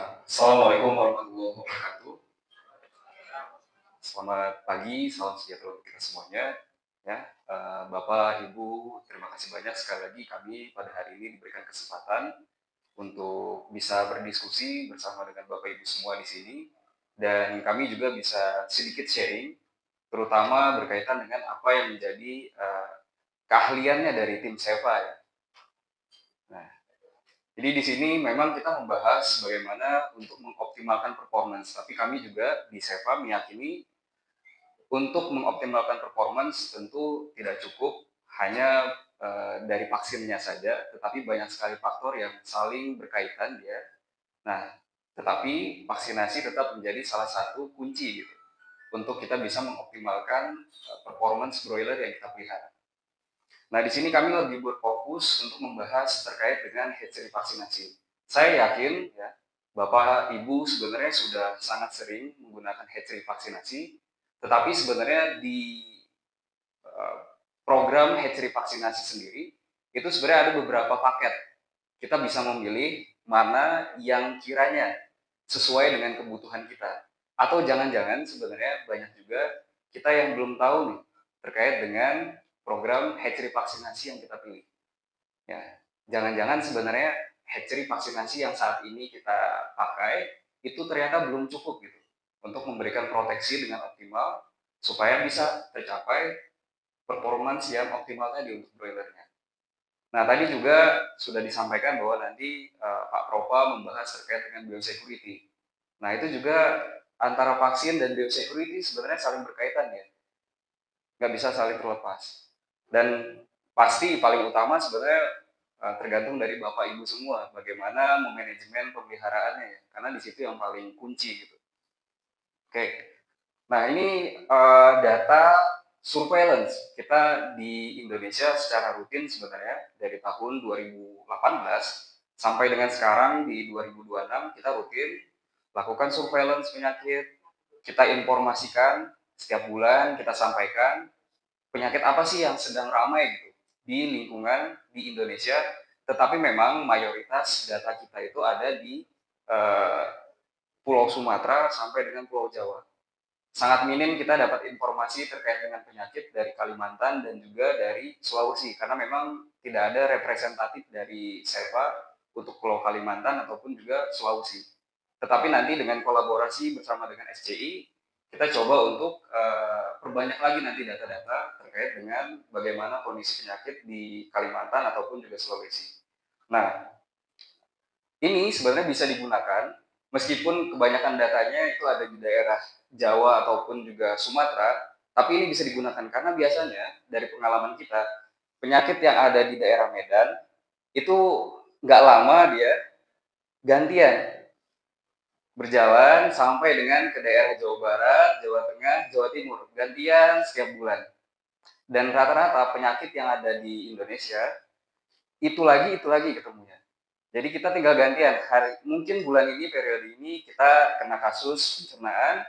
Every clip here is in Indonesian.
Assalamualaikum warahmatullahi wabarakatuh. Selamat pagi, salam sejahtera untuk kita semuanya. Ya, Bapak, Ibu, terima kasih banyak sekali lagi kami pada hari ini diberikan kesempatan untuk bisa berdiskusi bersama dengan Bapak Ibu semua di sini. Dan kami juga bisa sedikit sharing, terutama berkaitan dengan apa yang menjadi keahliannya dari tim SEVA ya. Nah, jadi di sini memang kita membahas bagaimana untuk mengoptimalkan performance, tapi kami juga di SEVA meyakini untuk mengoptimalkan performance tentu tidak cukup hanya dari vaksinnya saja, tetapi banyak sekali faktor yang saling berkaitan ya. Nah, tetapi vaksinasi tetap menjadi salah satu kunci gitu untuk kita bisa mengoptimalkan performance broiler yang kita pelihara. Nah, di sini kami lebih berfokus untuk membahas terkait dengan hatchery vaksinasi. Saya yakin ya, Bapak Ibu sebenarnya sudah sangat sering menggunakan hatchery vaksinasi, tetapi sebenarnya di eh, program hatchery vaksinasi sendiri itu sebenarnya ada beberapa paket. Kita bisa memilih mana yang kiranya sesuai dengan kebutuhan kita. Atau jangan-jangan sebenarnya banyak juga kita yang belum tahu nih terkait dengan program hatchery vaksinasi yang kita pilih. Ya, jangan-jangan sebenarnya hatchery vaksinasi yang saat ini kita pakai itu ternyata belum cukup gitu untuk memberikan proteksi dengan optimal supaya bisa tercapai performance yang optimal tadi untuk broilernya. Nah, tadi juga sudah disampaikan bahwa nanti Pak Propa membahas terkait dengan biosecurity. Nah, itu juga antara vaksin dan biosecurity sebenarnya saling berkaitan ya, nggak bisa saling terlepas. Dan pasti paling utama sebenarnya tergantung dari Bapak Ibu semua, bagaimana memanajemen pemeliharaannya ya, karena di situ yang paling kunci gitu. Oke, nah ini data surveillance kita di Indonesia secara rutin sebenarnya dari tahun 2018 sampai dengan sekarang di 2026 kita rutin lakukan surveillance penyakit, kita informasikan setiap bulan kita sampaikan penyakit apa sih yang sedang ramai gitu di lingkungan di Indonesia, tetapi memang mayoritas data kita itu ada di eh, Pulau Sumatera sampai dengan Pulau Jawa. Sangat minim kita dapat informasi terkait dengan penyakit dari Kalimantan dan juga dari Sulawesi karena memang tidak ada representatif dari SEPA untuk Pulau Kalimantan ataupun juga Sulawesi. Tetapi nanti dengan kolaborasi bersama dengan SCI kita coba untuk perbanyak lagi nanti data-data terkait dengan bagaimana kondisi penyakit di Kalimantan ataupun juga Sulawesi. Nah, ini sebenarnya bisa digunakan meskipun kebanyakan datanya itu ada di daerah Jawa ataupun juga Sumatera, tapi ini bisa digunakan karena biasanya dari pengalaman kita, penyakit yang ada di daerah Medan itu nggak lama dia gantian berjalan sampai dengan ke daerah Jawa Barat, Jawa Tengah, Jawa Timur, gantian setiap bulan. Dan rata-rata penyakit yang ada di Indonesia itu lagi ketemunya. Jadi kita tinggal gantian. Mungkin bulan ini periode ini kita kena kasus pencernaan,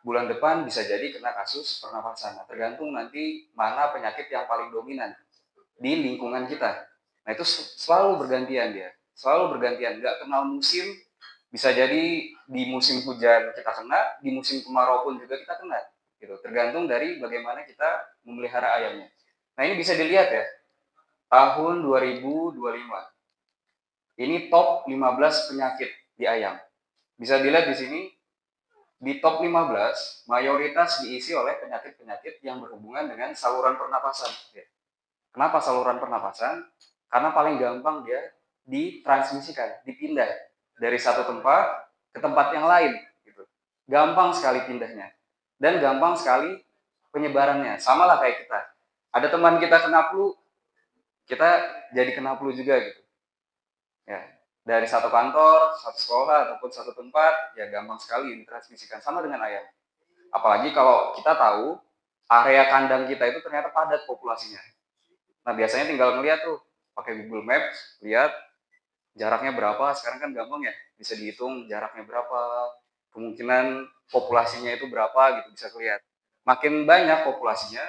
bulan depan bisa jadi kena kasus pernapasan. Nah, tergantung nanti mana penyakit yang paling dominan di lingkungan kita. Nah itu selalu bergantian dia, selalu bergantian. Nggak kenal musim, bisa jadi di musim hujan kita kena, di musim kemarau pun juga kita kena. Gitu. Tergantung dari bagaimana kita memelihara ayamnya. Nah ini bisa dilihat ya, tahun 2025 ini top 15 penyakit di ayam. Bisa dilihat di sini, di top 15, mayoritas diisi oleh penyakit-penyakit yang berhubungan dengan saluran pernapasan. Kenapa saluran pernapasan? Karena paling gampang dia ditransmisikan, dipindah dari satu tempat ke tempat yang lain. Gitu. Gampang sekali pindahnya. Dan gampang sekali penyebarannya. Sama lah kayak kita. Ada teman kita kena flu, kita jadi kena flu juga gitu. Ya, dari satu kantor, satu sekolah ataupun satu tempat, ya gampang sekali ditransmisikan sama dengan ayam. Apalagi kalau kita tahu area kandang kita itu ternyata padat populasinya. Nah, biasanya tinggal ngeliat tuh pakai Google Maps, lihat jaraknya berapa. Sekarang kan gampang ya, bisa dihitung jaraknya berapa, kemungkinan populasinya itu berapa gitu bisa kelihatan. Makin banyak populasinya,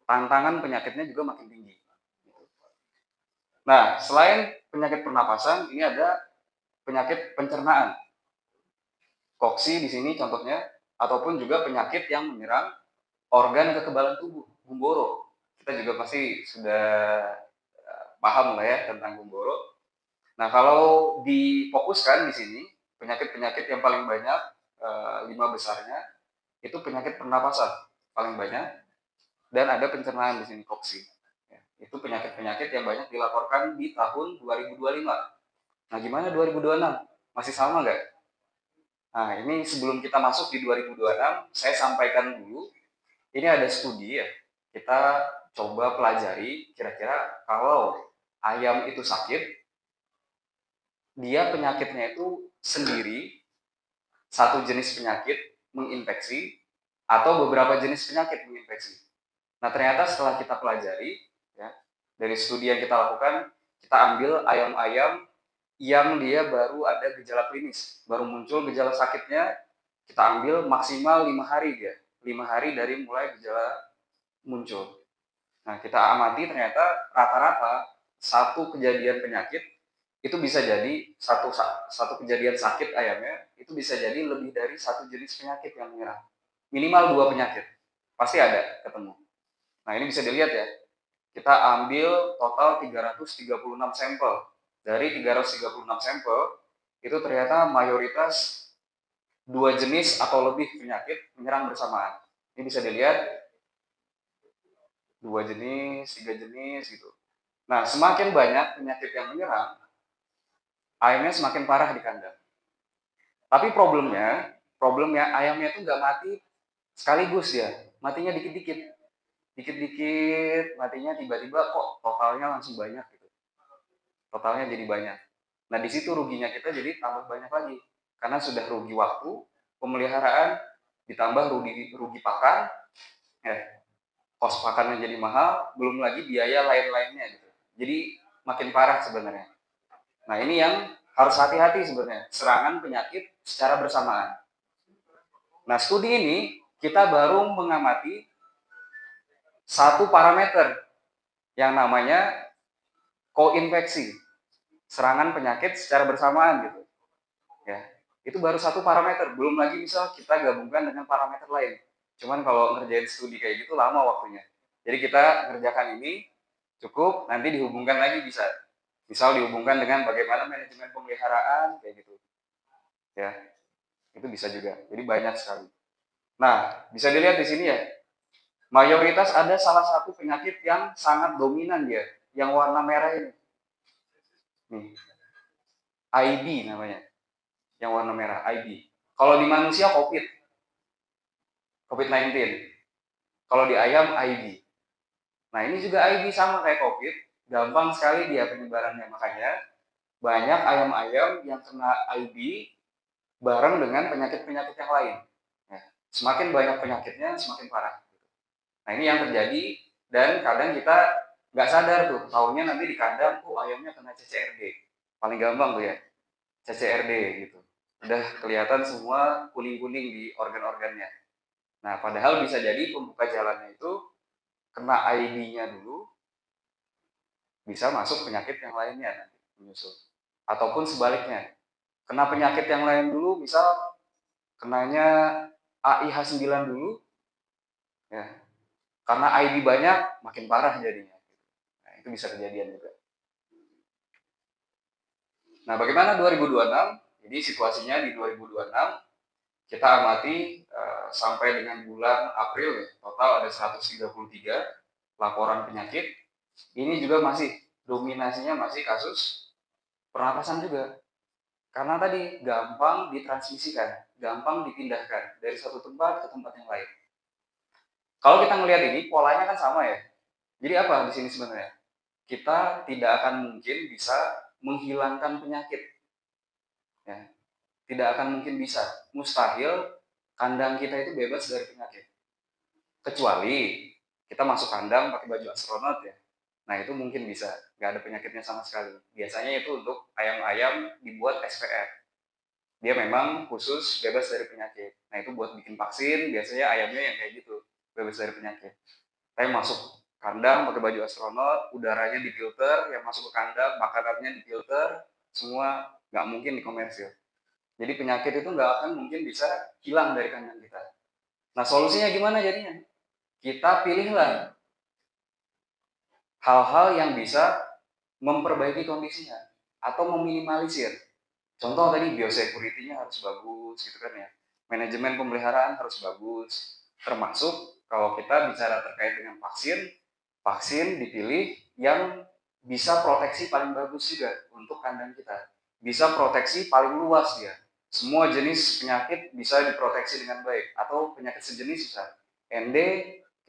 tantangan penyakitnya juga makin tinggi. Nah, selain penyakit pernapasan, ini ada penyakit pencernaan. Koksi di sini contohnya, ataupun juga penyakit yang menyerang organ kekebalan tubuh, Gumboro. Kita juga pasti sudah paham lah ya tentang Gumboro. Nah, kalau difokuskan di sini, penyakit-penyakit yang paling banyak, 5 besarnya, itu penyakit pernapasan paling banyak, dan ada pencernaan di sini, koksi. Ya, itu penyakit-penyakit yang banyak dilaporkan di tahun 2025. Nah, gimana 2026? Masih sama nggak? Nah, ini sebelum kita masuk di 2026, saya sampaikan dulu, ini ada studi ya, kita coba pelajari kira-kira kalau ayam itu sakit, dia penyakitnya itu sendiri, satu jenis penyakit menginfeksi, atau beberapa jenis penyakit menginfeksi. Nah, ternyata setelah kita pelajari, ya, dari studi yang kita lakukan, kita ambil ayam-ayam yang dia baru ada gejala klinis, baru muncul gejala sakitnya, kita ambil maksimal 5 hari dia, 5 hari dari mulai gejala muncul. Nah, kita amati ternyata rata-rata satu kejadian penyakit itu bisa jadi satu kejadian sakit ayamnya itu bisa jadi lebih dari satu jenis penyakit yang menyerang. Minimal 2 penyakit. Pasti ada ketemu. Nah, ini bisa dilihat ya. Kita ambil total 336 sampel. Dari 336 sampel, itu ternyata mayoritas 2 jenis atau lebih penyakit menyerang bersamaan. Ini bisa dilihat 2 jenis, 3 jenis gitu. Nah, semakin banyak penyakit yang menyerang, ayamnya semakin parah di kandang. Tapi problemnya ayamnya itu nggak mati sekaligus ya, matinya dikit-dikit. Dikit-dikit, matinya tiba-tiba kok totalnya langsung banyak gitu. Totalnya jadi banyak. Nah, di situ ruginya kita jadi tambah banyak lagi. Karena sudah rugi waktu, pemeliharaan, ditambah rugi rugi pakan, ya, kos pakannya jadi mahal, belum lagi biaya lain-lainnya gitu. Jadi makin parah sebenarnya. Nah, ini yang harus hati-hati sebenarnya, serangan penyakit secara bersamaan. Nah, studi ini kita baru mengamati satu parameter yang namanya koinfeksi, serangan penyakit secara bersamaan gitu. Ya, itu baru satu parameter, belum lagi misal kita gabungkan dengan parameter lain. Cuman kalau ngerjain studi kayak gitu lama waktunya. Jadi kita ngerjakan ini cukup, nanti dihubungkan lagi bisa. Misal dihubungkan dengan bagaimana manajemen pemeliharaan kayak gitu. Ya, itu bisa juga. Jadi banyak sekali. Nah, bisa dilihat di sini ya. Mayoritas ada salah satu penyakit yang sangat dominan dia, yang warna merah ini. Nih, IB namanya. Yang warna merah, IB. Kalau di manusia COVID-19. Kalau di ayam IB. Nah, ini juga IB sama kayak COVID, gampang sekali dia penyebarannya. Makanya banyak ayam-ayam yang kena IB bareng dengan penyakit-penyakit yang lain. Ya, semakin banyak penyakitnya, semakin parah. Nah, ini yang terjadi, dan kadang kita nggak sadar tuh, taunya nanti di kandang, ayamnya kena CCRD. Paling gampang tuh ya, CCRD gitu. Udah kelihatan semua kuning-kuning di organ-organnya. Nah, padahal bisa jadi pembuka jalannya itu kena IB-nya dulu, bisa masuk penyakit yang lainnya nanti menyusul. Ataupun sebaliknya, kena penyakit yang lain dulu, misal kenanya AIH9 dulu, ya, karena IB banyak, makin parah jadinya. Nah, itu bisa kejadian juga. Nah, bagaimana 2026? Jadi situasinya di 2026, kita amati sampai dengan bulan April ya, total ada 133 laporan penyakit. Ini juga masih dominasinya masih kasus pernapasan juga. Karena tadi gampang ditransmisikan, gampang dipindahkan dari satu tempat ke tempat yang lain. Kalau kita melihat ini, polanya kan sama ya. Jadi apa di sini sebenarnya? Kita tidak akan mungkin bisa menghilangkan penyakit. Ya, tidak akan mungkin bisa. Mustahil kandang kita itu bebas dari penyakit. Kecuali kita masuk kandang pakai baju astronot ya. Nah, itu mungkin bisa. Nggak ada penyakitnya sama sekali. Biasanya itu untuk ayam-ayam dibuat SPF. Dia memang khusus bebas dari penyakit. Nah, itu buat bikin vaksin, biasanya ayamnya yang kayak gitu, bebas dari penyakit. Saya masuk kandang pakai baju astronot, udaranya difilter, yang masuk ke kandang, makanannya difilter, semua nggak mungkin dikomersil. Jadi penyakit itu nggak akan mungkin bisa hilang dari kandang kita. Nah solusinya gimana jadinya? Kita pilihlah hal-hal yang bisa memperbaiki kondisinya atau meminimalisir. Contoh tadi biosecurity-nya harus bagus gitu kan ya. Manajemen pemeliharaan harus bagus. Termasuk kalau kita bicara terkait dengan vaksin, vaksin dipilih yang bisa proteksi paling bagus juga untuk kandang kita. Bisa proteksi paling luas dia. Semua jenis penyakit bisa diproteksi dengan baik atau penyakit sejenis bisa. ND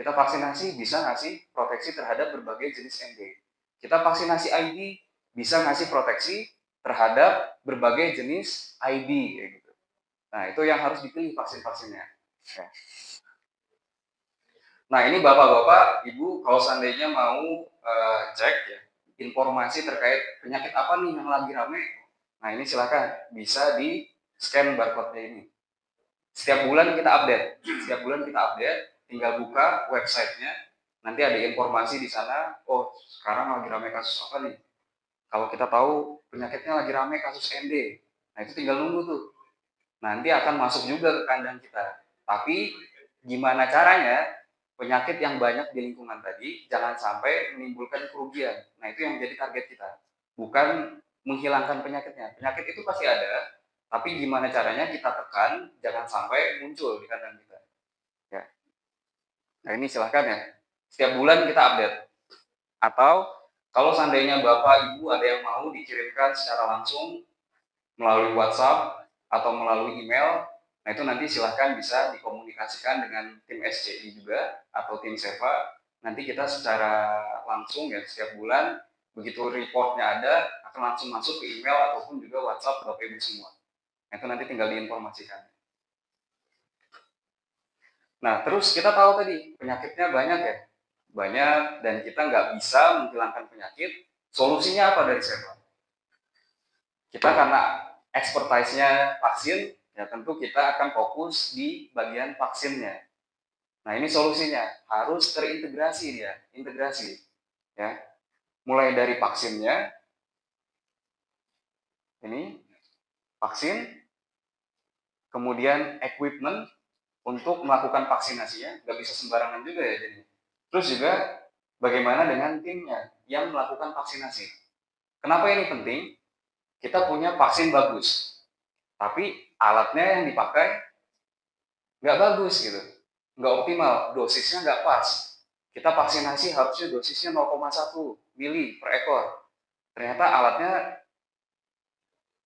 kita vaksinasi bisa ngasih proteksi terhadap berbagai jenis ND. Kita vaksinasi IB bisa ngasih proteksi terhadap berbagai jenis IB kayak gitu. Nah, itu yang harus dipilih vaksin-vaksinnya. Ya. Nah, ini Bapak-bapak, Ibu kalau seandainya mau cek ya informasi terkait penyakit apa nih yang lagi rame. Nah, ini silakan bisa di scan barcode-nya ini. Setiap bulan kita update. Setiap bulan kita update, tinggal buka websitenya. Nanti ada informasi di sana, oh sekarang lagi rame kasus apa nih. Kalau kita tahu penyakitnya lagi rame kasus ND, nah itu tinggal nunggu tuh. Nanti akan masuk juga ke kandang kita. Tapi gimana caranya penyakit yang banyak di lingkungan tadi jangan sampai menimbulkan kerugian. Nah itu yang menjadi target kita. Bukan menghilangkan penyakitnya. Penyakit itu pasti ada, tapi gimana caranya kita tekan jangan sampai muncul di kandang kita. Ya. Nah ini silahkan ya. Setiap bulan kita update. Atau kalau seandainya Bapak Ibu ada yang mau dikirimkan secara langsung melalui WhatsApp atau melalui email, nah itu nanti silahkan bisa dikomunikasikan dengan tim SCI juga atau tim SEVA. Nanti kita secara langsung ya setiap bulan begitu reportnya ada akan langsung masuk ke email ataupun juga WhatsApp Bapak Ibu semua. Nah, itu nanti tinggal diinformasikan. Nah terus kita tahu tadi penyakitnya banyak ya, banyak dan kita nggak bisa menghilangkan penyakit. Solusinya apa dari SEVA? Kita karena expertise-nya vaksin, ya tentu kita akan fokus di bagian vaksinnya. Nah ini solusinya, harus terintegrasi dia, integrasi. Ya, mulai dari vaksinnya, ini vaksin, kemudian equipment untuk melakukan vaksinasinya, nggak bisa sembarangan juga ya jadi. Terus juga bagaimana dengan timnya yang melakukan vaksinasi. Kenapa ini penting? Kita punya vaksin bagus, tapi alatnya yang dipakai nggak bagus gitu, nggak optimal, dosisnya nggak pas. Kita vaksinasi harusnya dosisnya 0,1 mili per ekor. Ternyata alatnya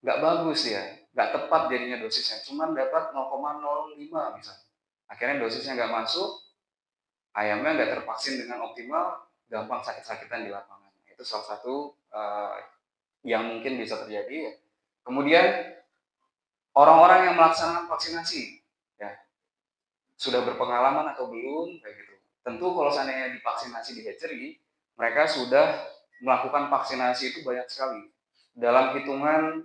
nggak bagus ya, nggak tepat jadinya dosisnya, cuman dapat 0,05 misalnya. Akhirnya dosisnya nggak masuk, ayamnya nggak tervaksin dengan optimal, gampang sakit-sakitan di lapangan. Itu salah satu yang mungkin bisa terjadi ya. Kemudian orang-orang yang melaksanakan vaksinasi, ya sudah berpengalaman atau belum kayak gitu. Tentu kalau seandainya divaksinasi di hatchery, mereka sudah melakukan vaksinasi itu banyak sekali. Dalam hitungan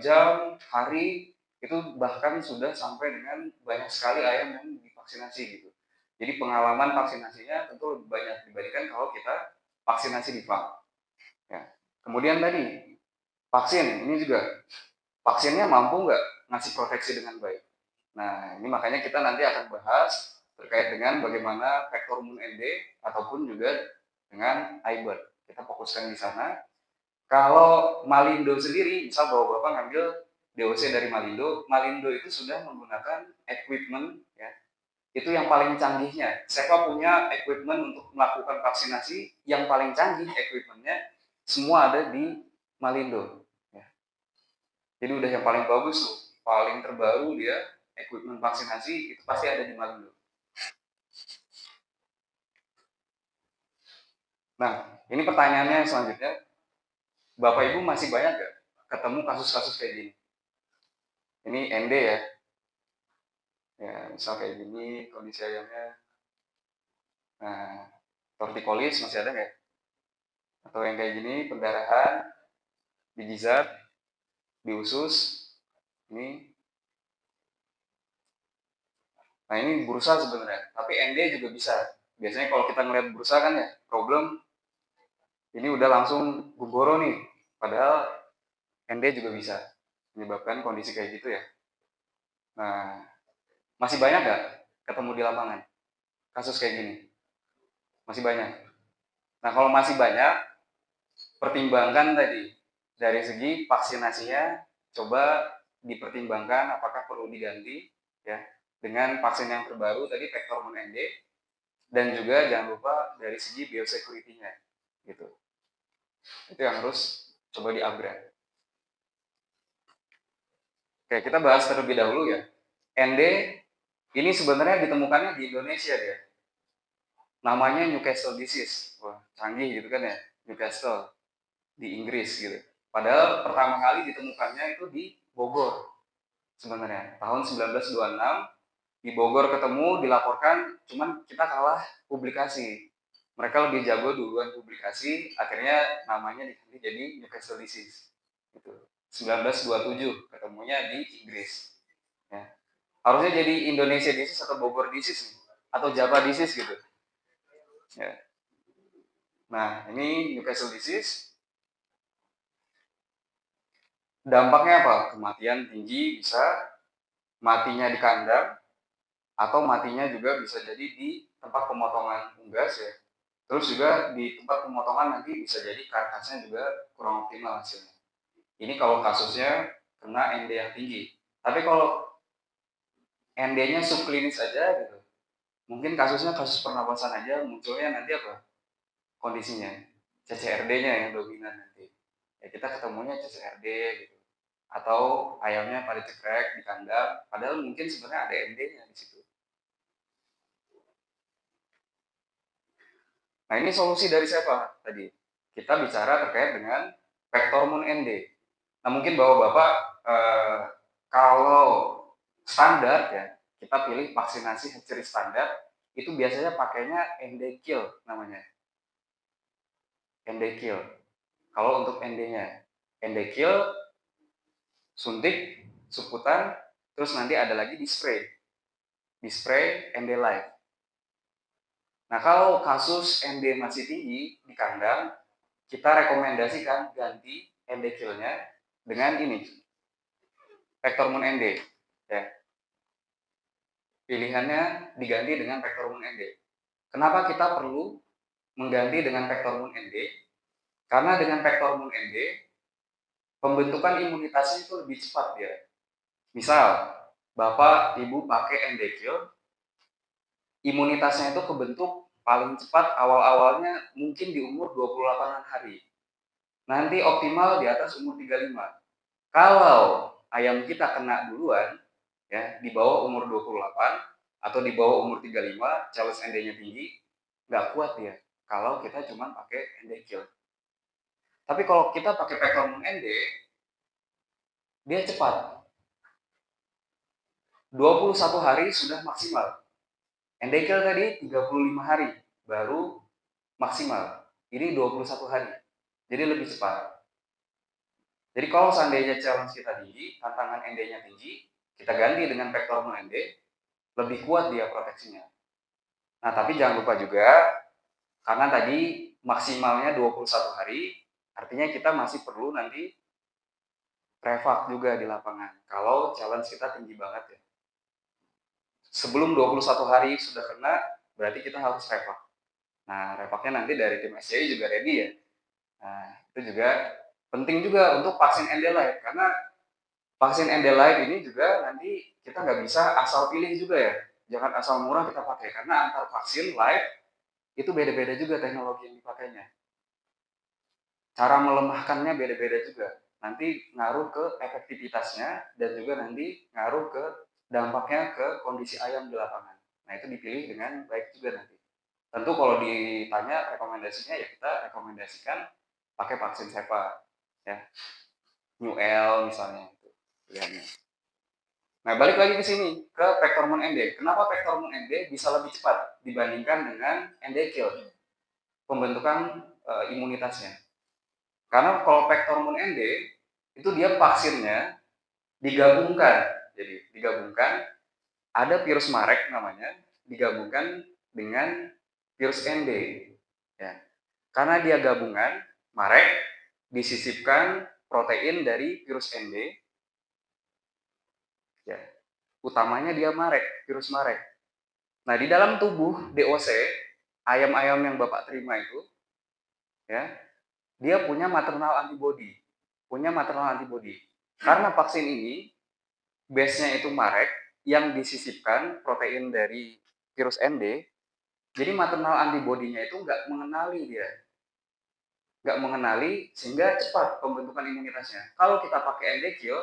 jam, hari, itu bahkan sudah sampai dengan banyak sekali ayam yang divaksinasi gitu. Jadi pengalaman vaksinasinya tentu lebih banyak dibandingkan kalau kita vaksinasi di farm. Ya. Kemudian tadi vaksin ini juga vaksinnya mampu nggak ngasih proteksi dengan baik. Nah, ini makanya kita nanti akan bahas terkait dengan bagaimana vektor Moon ND ataupun juga dengan iBird. Kita fokuskan di sana. Kalau Malindo sendiri, misal bahwa Bapak ngambil DOC dari Malindo, Malindo itu sudah menggunakan equipment ya. Itu yang paling canggihnya. Seva punya equipment untuk melakukan vaksinasi yang paling canggih equipmentnya semua ada di Malindo. Ya. Jadi udah yang paling bagus tuh, paling terbaru dia equipment vaksinasi itu pasti ada di Malindo. Nah, ini pertanyaannya selanjutnya, Bapak Ibu masih banyak gak ketemu kasus-kasus kayak gini? Ini ND ya, ya misal kayak gini kondisi ayamnya. Nah, torticollis masih ada nggak? Atau yang kayak gini pendarahan di gizzard, di usus, ini. Nah ini bursa sebenarnya, tapi ND juga bisa. Biasanya kalau kita ngeliat bursa kan ya, problem ini udah langsung gumboro nih. Padahal ND juga bisa menyebabkan kondisi kayak gitu ya. Nah, masih banyak nggak ketemu di lapangan kasus kayak gini? Masih banyak. Nah, kalau masih banyak, pertimbangkan tadi dari segi vaksinasinya, coba dipertimbangkan apakah perlu diganti ya dengan vaksin yang terbaru tadi Vektormon ND, dan juga jangan lupa dari segi biosecurity-nya gitu. Itu yang harus coba di-upgrade. Oke, kita bahas terlebih dahulu ya. ND ini sebenarnya ditemukannya di Indonesia dia. Namanya Newcastle disease. Wah, canggih gitu kan ya, Newcastle di Inggris gitu. Padahal pertama kali ditemukannya itu di Bogor sebenarnya. Tahun 1926 di Bogor ketemu, dilaporkan, cuman kita kalah publikasi. Mereka lebih jago duluan publikasi, akhirnya namanya diganti jadi Newcastle disease. Gitu. 1927 ketemunya di Inggris. Ya. Harusnya jadi Indonesia disease atau Bogor disease nih, atau Java disease gitu. Ya. Nah, ini Newcastle disease. Dampaknya apa? Kematian tinggi bisa, matinya di kandang, atau matinya juga bisa jadi di tempat pemotongan unggas ya. Terus juga di tempat pemotongan nanti bisa jadi karkasnya juga kurang optimal hasilnya. Ini kalau kasusnya kena ND yang tinggi. Tapi kalau ND-nya subklinis aja gitu, mungkin kasusnya kasus pernapasan aja, munculnya nanti apa? Kondisinya CCRD-nya yang dominan nanti. Ya kita ketemunya CCRD gitu. Atau ayamnya pada cekrek di kandang, padahal mungkin sebenarnya ada ND-nya di situ. Nah, ini solusi dari siapa tadi? Kita bicara terkait dengan Vektormon ND. Nah, mungkin Bapak-Bapak kalau standar ya, kita pilih vaksinasi hatchery standar, itu biasanya pakainya ND kill namanya. ND kill. Kalau untuk ND-nya, ND kill, suntik, suputan, terus nanti ada lagi di spray. Di spray ND live. Nah, kalau kasus ND masih tinggi di kandang, kita rekomendasikan ganti ND kill-nya dengan ini, Vektormon ND. Ya. Pilihannya diganti dengan Vektormon ND. Kenapa kita perlu mengganti dengan Vektormon ND? Karena dengan Vektormon ND, pembentukan imunitasnya itu lebih cepat ya. Misal, Bapak, Ibu pakai ND kill, imunitasnya itu kebentuk paling cepat awal-awalnya mungkin di umur 28 hari. Nanti optimal di atas umur 35. Kalau ayam kita kena duluan, ya di bawah umur 28 atau di bawah umur 35, Charles ND-nya tinggi, nggak kuat dia kalau kita cuma pakai ND kill. Tapi kalau kita pakai Vektormon ND, dia cepat. 21 hari sudah maksimal. ND kill tadi 35 hari baru maksimal. Ini 21 hari. Jadi lebih cepat. Jadi kalau seandainya challenge kita tinggi, tantangan ND-nya tinggi, kita ganti dengan Vektormon ND, lebih kuat dia proteksinya. Nah, tapi jangan lupa juga, karena tadi maksimalnya 21 hari, artinya kita masih perlu nanti revak juga di lapangan. Kalau challenge kita tinggi banget ya. Sebelum 21 hari sudah kena, berarti kita harus revak. Nah, revaknya nanti dari tim SCI juga ready ya. Nah, itu juga penting juga untuk vaksin ND Live, karena vaksin ND Live ini juga nanti kita nggak bisa asal pilih juga ya. Jangan asal murah kita pakai, karena antar vaksin live itu beda-beda juga teknologi yang dipakainya. Cara melemahkannya beda-beda juga. Nanti ngaruh ke efektivitasnya dan juga nanti ngaruh ke dampaknya ke kondisi ayam di lapangan. Nah, itu dipilih dengan baik juga nanti. Tentu kalau ditanya rekomendasinya ya kita rekomendasikan pakai vaksin Seva ya. New L misalnya itu pilihannya. Nah, balik lagi ke sini, ke Vektormon ND. Kenapa Vektormon ND bisa lebih cepat dibandingkan dengan ND kill? Pembentukan imunitasnya. Karena kalau Vektormon ND, itu dia vaksinnya digabungkan. Jadi, digabungkan, ada virus Marek namanya, digabungkan dengan virus ND. Ya. Karena dia gabungan, Marek disisipkan protein dari virus ND, ya, utamanya dia marek, virus marek. Nah, di dalam tubuh DOC, ayam-ayam yang Bapak terima itu, ya, dia punya maternal antibody. Punya maternal antibody. Karena vaksin ini, base-nya itu marek, yang disisipkan protein dari virus ND, jadi maternal antibody-nya itu nggak mengenali dia. Nggak mengenali, sehingga cepat pembentukan imunitasnya. Kalau kita pakai ND kill,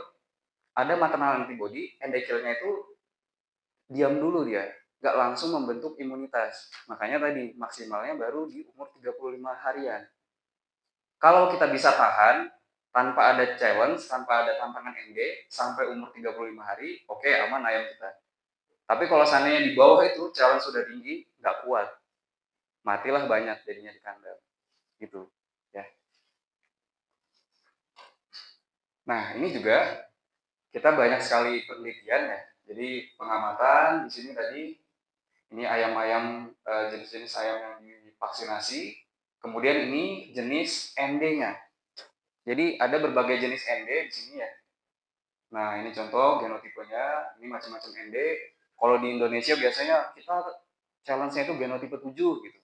ada maternal antibody, ND kill-nya itu diam dulu dia, nggak langsung membentuk imunitas. Makanya tadi maksimalnya baru di umur 35 harian. Kalau kita bisa tahan tanpa ada challenge, tanpa ada tantangan ND sampai umur 35 hari, oke, aman ayam kita. Tapi kalau seandainya di bawah itu challenge sudah tinggi, nggak kuat, matilah banyak jadinya di kandang. Gitu ya. Nah, ini juga kita banyak sekali penelitian ya. Jadi pengamatan di sini tadi ini ayam-ayam jenis-jenis ayam yang divaksinasi. Kemudian ini jenis ND-nya. Jadi ada berbagai jenis ND di sini ya. Nah, ini contoh genotipenya, ini macam-macam ND. Kalau di Indonesia biasanya kita challenge-nya itu genotipe 7 gitu.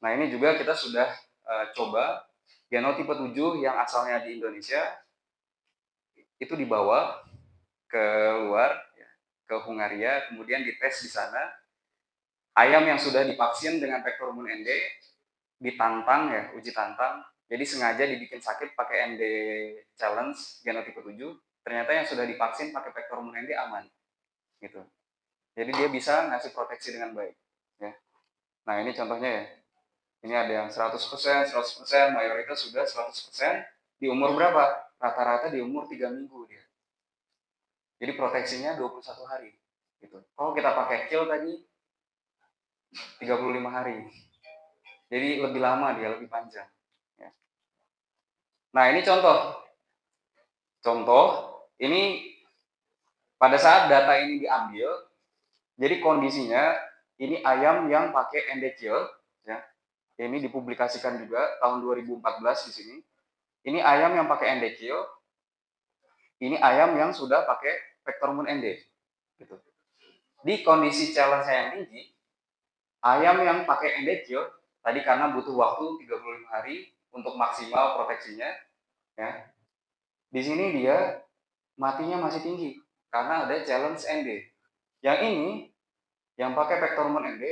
Nah, ini juga kita sudah coba genotipe 7 yang asalnya di Indonesia itu dibawa ke luar ya, ke Hungaria, kemudian dites di sana. Ayam yang sudah divaksin dengan Vectormon ND ditantang ya, uji tantang. Jadi sengaja dibikin sakit pakai ND challenge genotipe 7. Ternyata yang sudah divaksin pakai Vectormon ND aman gitu. Jadi dia bisa ngasih proteksi dengan baik ya. Nah, ini contohnya ya. Ini ada yang 100%, 100%, mayoritas sudah 100%. Di umur berapa? Rata-rata di umur 3 minggu dia. Jadi proteksinya 21 hari gitu. Kalau kita pakai kill tadi 35 hari. Jadi lebih lama dia, lebih panjang ya. Nah, ini contoh. Contoh, ini pada saat data ini diambil, jadi kondisinya ini ayam yang pakai ND-kill ya. Ini dipublikasikan juga tahun 2014 di sini. Ini ayam yang pakai ND-kill, ini ayam yang sudah pakai Vectormon ND gitu. Di kondisi challenge yang tinggi, ayam yang pakai ND-kill tadi karena butuh waktu 35 hari untuk maksimal proteksinya ya. Di sini dia matinya masih tinggi karena ada challenge ND. Yang ini yang pakai Vectormon ND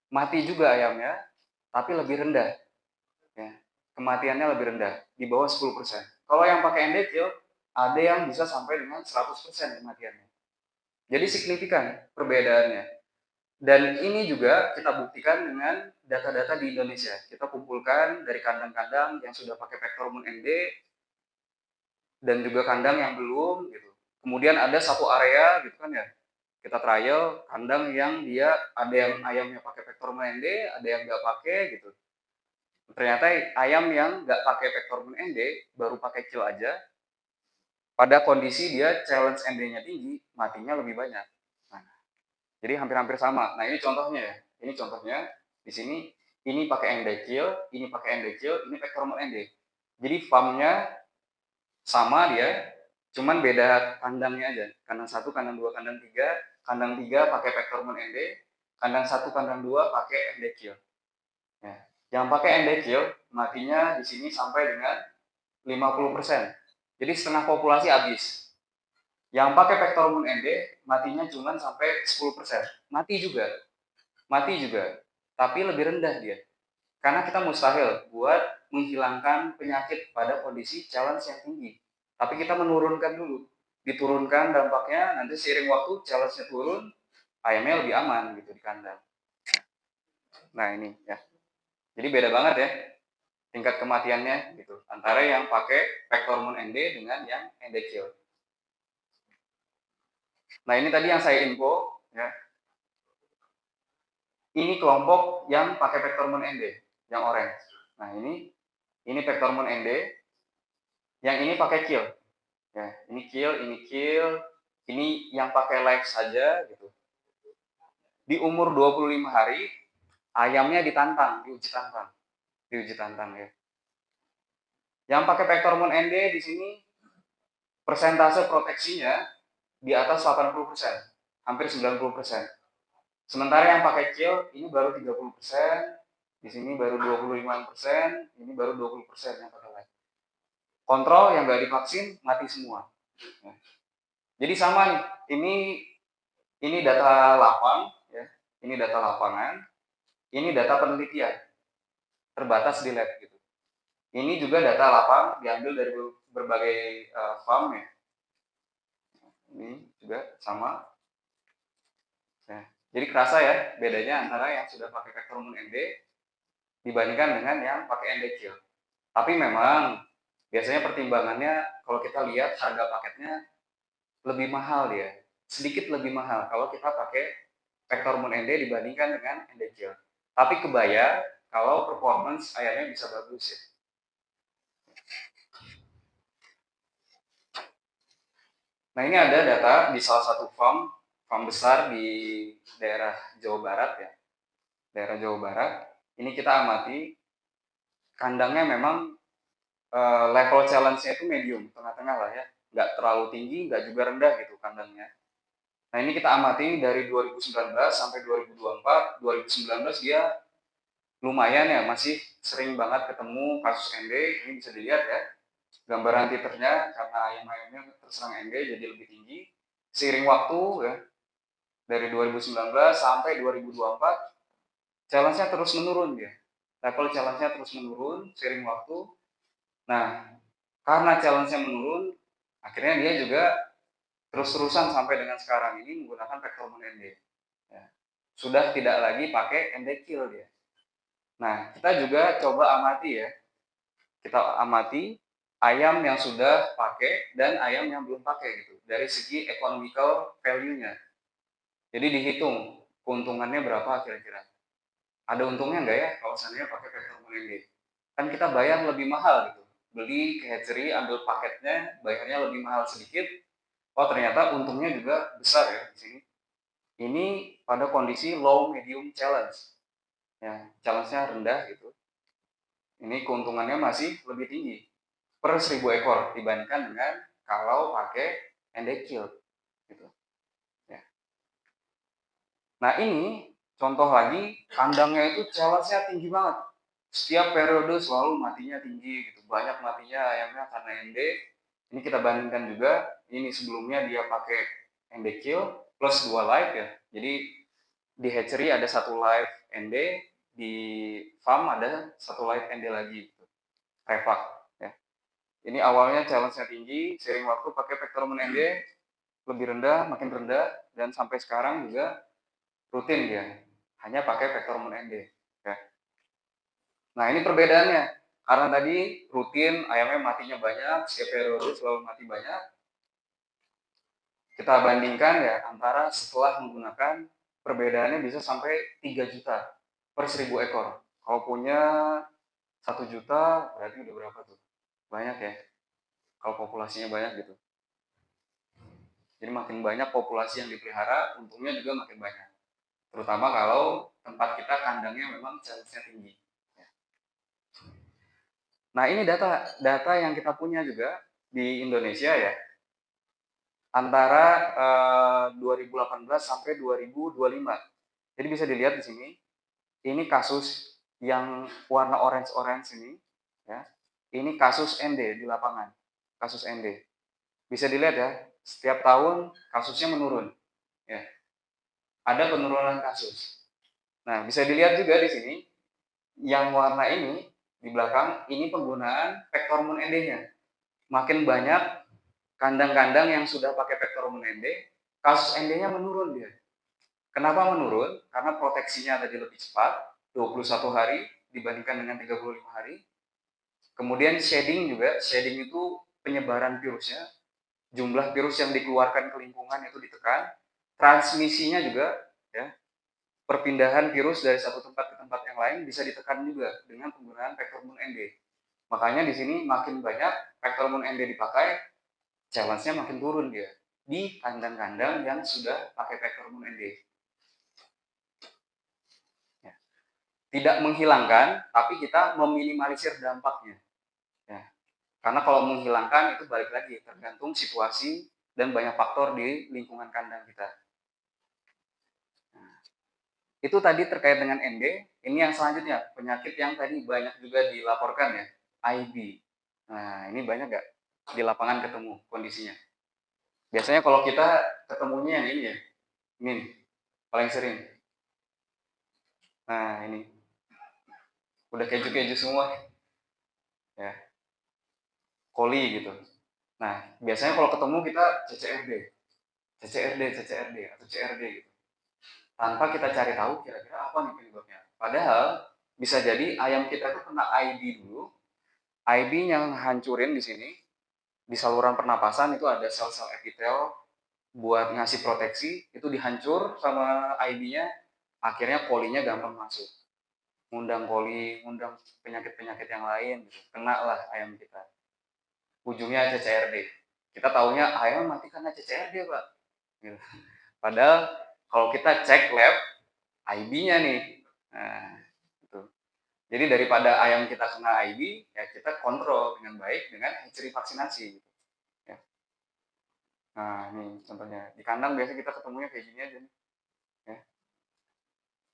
mati juga ayamnya, tapi lebih rendah. Ya. Kematiannya lebih rendah, di bawah 10%. Kalau yang pakai ND kill, ada yang bisa sampai dengan 100% kematiannya. Jadi signifikan perbedaannya. Dan ini juga kita buktikan dengan data-data di Indonesia. Kita kumpulkan dari kandang-kandang yang sudah pakai Vectormon ND dan juga kandang yang belum gitu. Kemudian ada satu area gitu kan ya. Kita trial kandang yang dia ada yang ayamnya pakai Vectormon ND, ada yang nggak pakai gitu. Ternyata ayam yang nggak pakai Vectormon ND baru pakai kill aja. Pada kondisi dia challenge ND-nya tinggi, matinya lebih banyak. Nah, jadi hampir-hampir sama. Nah, ini contohnya ya. Ini contohnya di sini ini pakai ND kill, ini pakai ND kill, ini Vectormon ND. Jadi farmnya sama dia, cuman beda kandangnya aja. Kandang 1, kandang 2, kandang 3. Kandang 3 pakai Vectormon ND, kandang 1, kandang 2 pakai ND kill. Ya. Yang pakai ND kill matinya di sini sampai dengan 50%. Jadi setengah populasi habis. Yang pakai Vectormon ND matinya cuma sampai 10%. Mati juga. Mati juga. Tapi lebih rendah dia. Karena kita mustahil buat menghilangkan penyakit pada kondisi challenge yang tinggi. Tapi kita menurunkan dulu. Diturunkan dampaknya, nanti seiring waktu challenge-nya turun, ayamnya lebih aman gitu di kandang. Nah, ini ya. Jadi beda banget ya tingkat kematiannya gitu antara yang pakai Vectormon ND dengan yang ND kill. Nah, ini tadi yang saya info ya. Ini kelompok yang pakai Vectormon ND, yang orange. Nah, ini Vectormon ND, yang ini pakai kill. Ya, ini kill, ini yang pakai live saja gitu. Di umur 25 hari ayamnya ditantang, diuji tantang ya. Yang pakai vector hormone ND di sini persentase proteksinya di atas 80%, hampir 90%. Sementara yang pakai kill ini baru 30%, di sini baru 25%, ini baru 20% yang pakai live. Kontrol yang nggak divaksin mati semua. Jadi sama nih, ini data lapang, ya. Ini data lapangan, ini data penelitian terbatas di lab gitu. Ini juga data lapang diambil dari berbagai farm ya. Ini juga sama. Nah, jadi kerasa ya bedanya antara yang sudah pakai vector hormone ND dibandingkan dengan yang pakai ND kill. Tapi memang biasanya pertimbangannya kalau kita lihat harga paketnya lebih mahal dia, sedikit lebih mahal kalau kita pakai vector hormone ND dibandingkan dengan ND kill. Tapi kebayang kalau performance ayamnya bisa bagus ya. Nah ini ada data di salah satu farm besar di daerah Jawa Barat ya, daerah Jawa Barat. Ini kita amati kandangnya memang level challenge-nya itu medium, tengah-tengah lah ya, nggak terlalu tinggi, nggak juga rendah gitu kandangnya. Nah ini kita amati dari 2019 sampai 2024, 2019 dia lumayan ya, masih sering banget ketemu kasus ND, ini bisa dilihat ya, gambaran titernya karena ayam-ayamnya terserang ND jadi lebih tinggi. Seiring waktu ya, dari 2019 sampai 2024, challenge-nya terus menurun dia. Level challenge-nya terus menurun seiring waktu. Nah, karena challenge-nya menurun, akhirnya dia juga terus-terusan sampai dengan sekarang ini menggunakan vector hormone ND. Ya. Sudah tidak lagi pakai ND kill dia. Nah, kita juga coba amati ya. Kita amati ayam yang sudah pakai dan ayam yang belum pakai gitu. Dari segi economical value-nya. Jadi dihitung keuntungannya berapa kira-kira. Ada untungnya nggak ya kalau seandainya pakai vector hormone ND? Kan kita bayar lebih mahal gitu. Beli ke hatchery, ambil paketnya, bayarnya lebih mahal sedikit. Oh ternyata untungnya juga besar ya di sini. Ini pada kondisi low medium challenge. Ya, challenge-nya rendah gitu. Ini keuntungannya masih lebih tinggi per 1000 ekor dibandingkan dengan kalau pakai ND kill gitu. Ya. Nah ini contoh lagi kandangnya itu challenge-nya tinggi banget. Setiap periode selalu matinya tinggi gitu. Banyak matinya ayamnya karena ND. Ini kita bandingkan juga. Ini sebelumnya dia pakai ND kill plus 2 live ya. Jadi di hatchery ada 1 live ND, di farm ada 1 live ND lagi gitu. Revac ya. Ini awalnya challenge-nya tinggi, seiring waktu pakai vector hormone ND lebih rendah, makin rendah, dan sampai sekarang juga rutin dia. Hanya pakai vector hormone ND. Ya. Nah ini perbedaannya. Karena tadi rutin ayamnya matinya banyak, setiap periode selalu mati banyak. Kita bandingkan ya antara setelah menggunakan perbedaannya bisa sampai 3 juta per 1000 ekor. Kalau punya 1 juta berarti udah berapa tuh? Banyak ya. Kalau populasinya banyak gitu. Jadi makin banyak populasi yang dipelihara, untungnya juga makin banyak. Terutama kalau tempat kita kandangnya memang challenge-nya tinggi. Nah ini data yang kita punya juga di Indonesia ya, antara 2018 sampai 2025. Jadi bisa dilihat di sini, ini kasus yang warna orange-orange ini, ya, ini kasus ND di lapangan, kasus ND. Bisa dilihat ya, setiap tahun kasusnya menurun, ya, ada penurunan kasus. Nah bisa dilihat juga di sini, yang warna ini di belakang ini penggunaan vector hormone ND-nya. Makin banyak kandang-kandang yang sudah pakai vector hormone ND, kasus ND-nya menurun dia. Kenapa menurun? Karena proteksinya tadi lebih cepat, 21 hari dibandingkan dengan 35 hari. Kemudian shedding juga, shedding itu penyebaran virusnya, jumlah virus yang dikeluarkan ke lingkungan itu ditekan, transmisinya juga, ya, perpindahan virus dari satu tempat ke tempat yang lain bisa ditekan juga dengan penggunaan vector hormone ND. Makanya di sini makin banyak vector hormone ND dipakai, challenge-nya makin turun dia di kandang-kandang yang sudah pakai vector hormone ND. Ya. Tidak menghilangkan, tapi kita meminimalisir dampaknya. Ya. Karena kalau menghilangkan itu balik lagi tergantung situasi dan banyak faktor di lingkungan kandang kita. Itu tadi terkait dengan ND. Ini yang selanjutnya, penyakit yang tadi banyak juga dilaporkan ya, IB. Nah, ini banyak nggak di lapangan ketemu kondisinya? Biasanya kalau kita ketemunya yang ini ya, ini paling sering. Nah, ini udah keju-keju semua ya, coli gitu. Nah, biasanya kalau ketemu kita CCRD, CCRD, CCRD atau CRD gitu. Tanpa kita cari tahu kira-kira apa nih penyebabnya. Padahal bisa jadi ayam kita itu kena IB dulu. IB yang hancurin di sini di saluran pernapasan itu ada sel-sel epitel buat ngasih proteksi, itu dihancur sama IB-nya, akhirnya colinya gampang masuk. Ngundang coli, ngundang penyakit-penyakit yang lain gitu. Kena lah ayam kita. Ujungnya CCRD. Kita taunya ayam mati karena CCRD, Pak. Gitu. Padahal kalau kita cek lab, IB-nya nih. Nah, gitu. Jadi daripada ayam kita kena IB, ya kita kontrol dengan baik dengan hatchery vaksinasi. Gitu. Ya. Nah, ini contohnya. Di kandang biasa kita ketemunya kayak gini aja nih. Ya.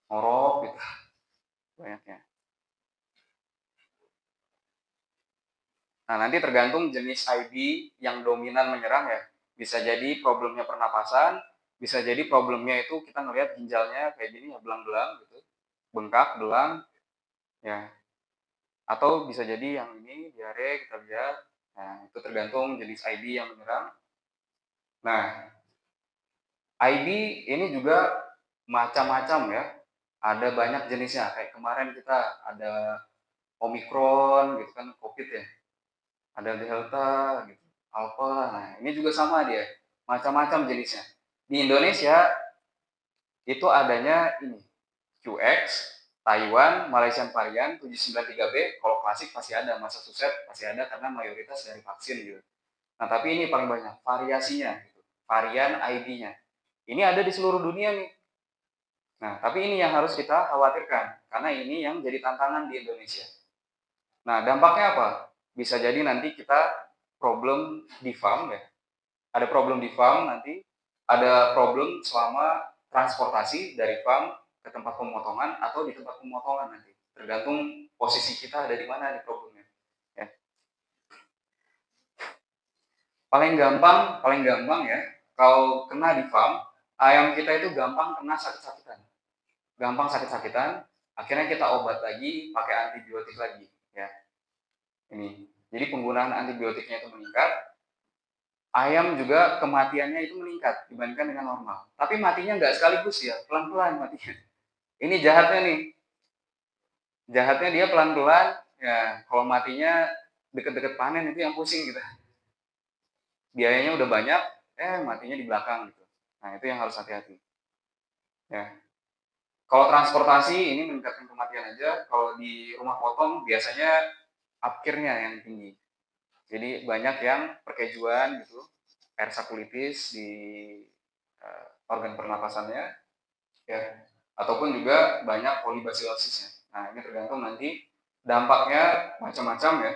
Ngorok gitu. Banyaknya. Nah, nanti tergantung jenis IB yang dominan menyerang ya. Bisa jadi problemnya pernapasan, bisa jadi problemnya itu kita ngelihat ginjalnya kayak gini ya, belang-belang gitu. Bengkak, belang, ya. Atau bisa jadi yang ini diare kita lihat. Nah, itu tergantung jenis IB yang menyerang. Nah, IB ini juga macam-macam ya. Ada banyak jenisnya. Kayak kemarin kita ada Omicron gitu kan, COVID ya. Ada Delta gitu, Alpha. Nah, ini juga sama dia. Macam-macam jenisnya. Di Indonesia itu adanya ini QX, Taiwan, Malaysian varian 793B. Kalau klasik pasti ada, Massachusetts pasti ada karena mayoritas dari vaksin gitu. Nah, tapi ini paling banyak variasinya gitu. Varian ID-nya. Ini ada di seluruh dunia nih. Nah, tapi ini yang harus kita khawatirkan karena ini yang jadi tantangan di Indonesia. Nah, dampaknya apa? Bisa jadi nanti kita problem di farm ya. Ada problem di farm nanti, ada problem selama transportasi dari farm ke tempat pemotongan atau di tempat pemotongan nanti. Tergantung posisi kita ada di mana nih problemnya. Ya. Paling gampang ya, kalau kena di farm, ayam kita itu gampang kena sakit-sakitan. Gampang sakit-sakitan, akhirnya kita obat lagi, pakai antibiotik lagi. Ya. Ini. Jadi penggunaan antibiotiknya itu meningkat, ayam juga kematiannya itu meningkat dibandingkan dengan normal. Tapi matinya nggak sekaligus ya, pelan-pelan matinya. Ini jahatnya nih. Jahatnya dia pelan-pelan, ya kalau matinya deket-deket panen itu yang pusing gitu. Biayanya udah banyak, matinya di belakang gitu. Nah itu yang harus hati-hati. Ya. Kalau transportasi ini meningkatkan kematian aja, kalau di rumah potong biasanya apkirnya yang tinggi. Jadi banyak yang perkejuan gitu, persakulitis di organ pernapasannya, ya, ataupun juga banyak polibasilosisnya. Nah, ini tergantung nanti dampaknya macam-macam ya,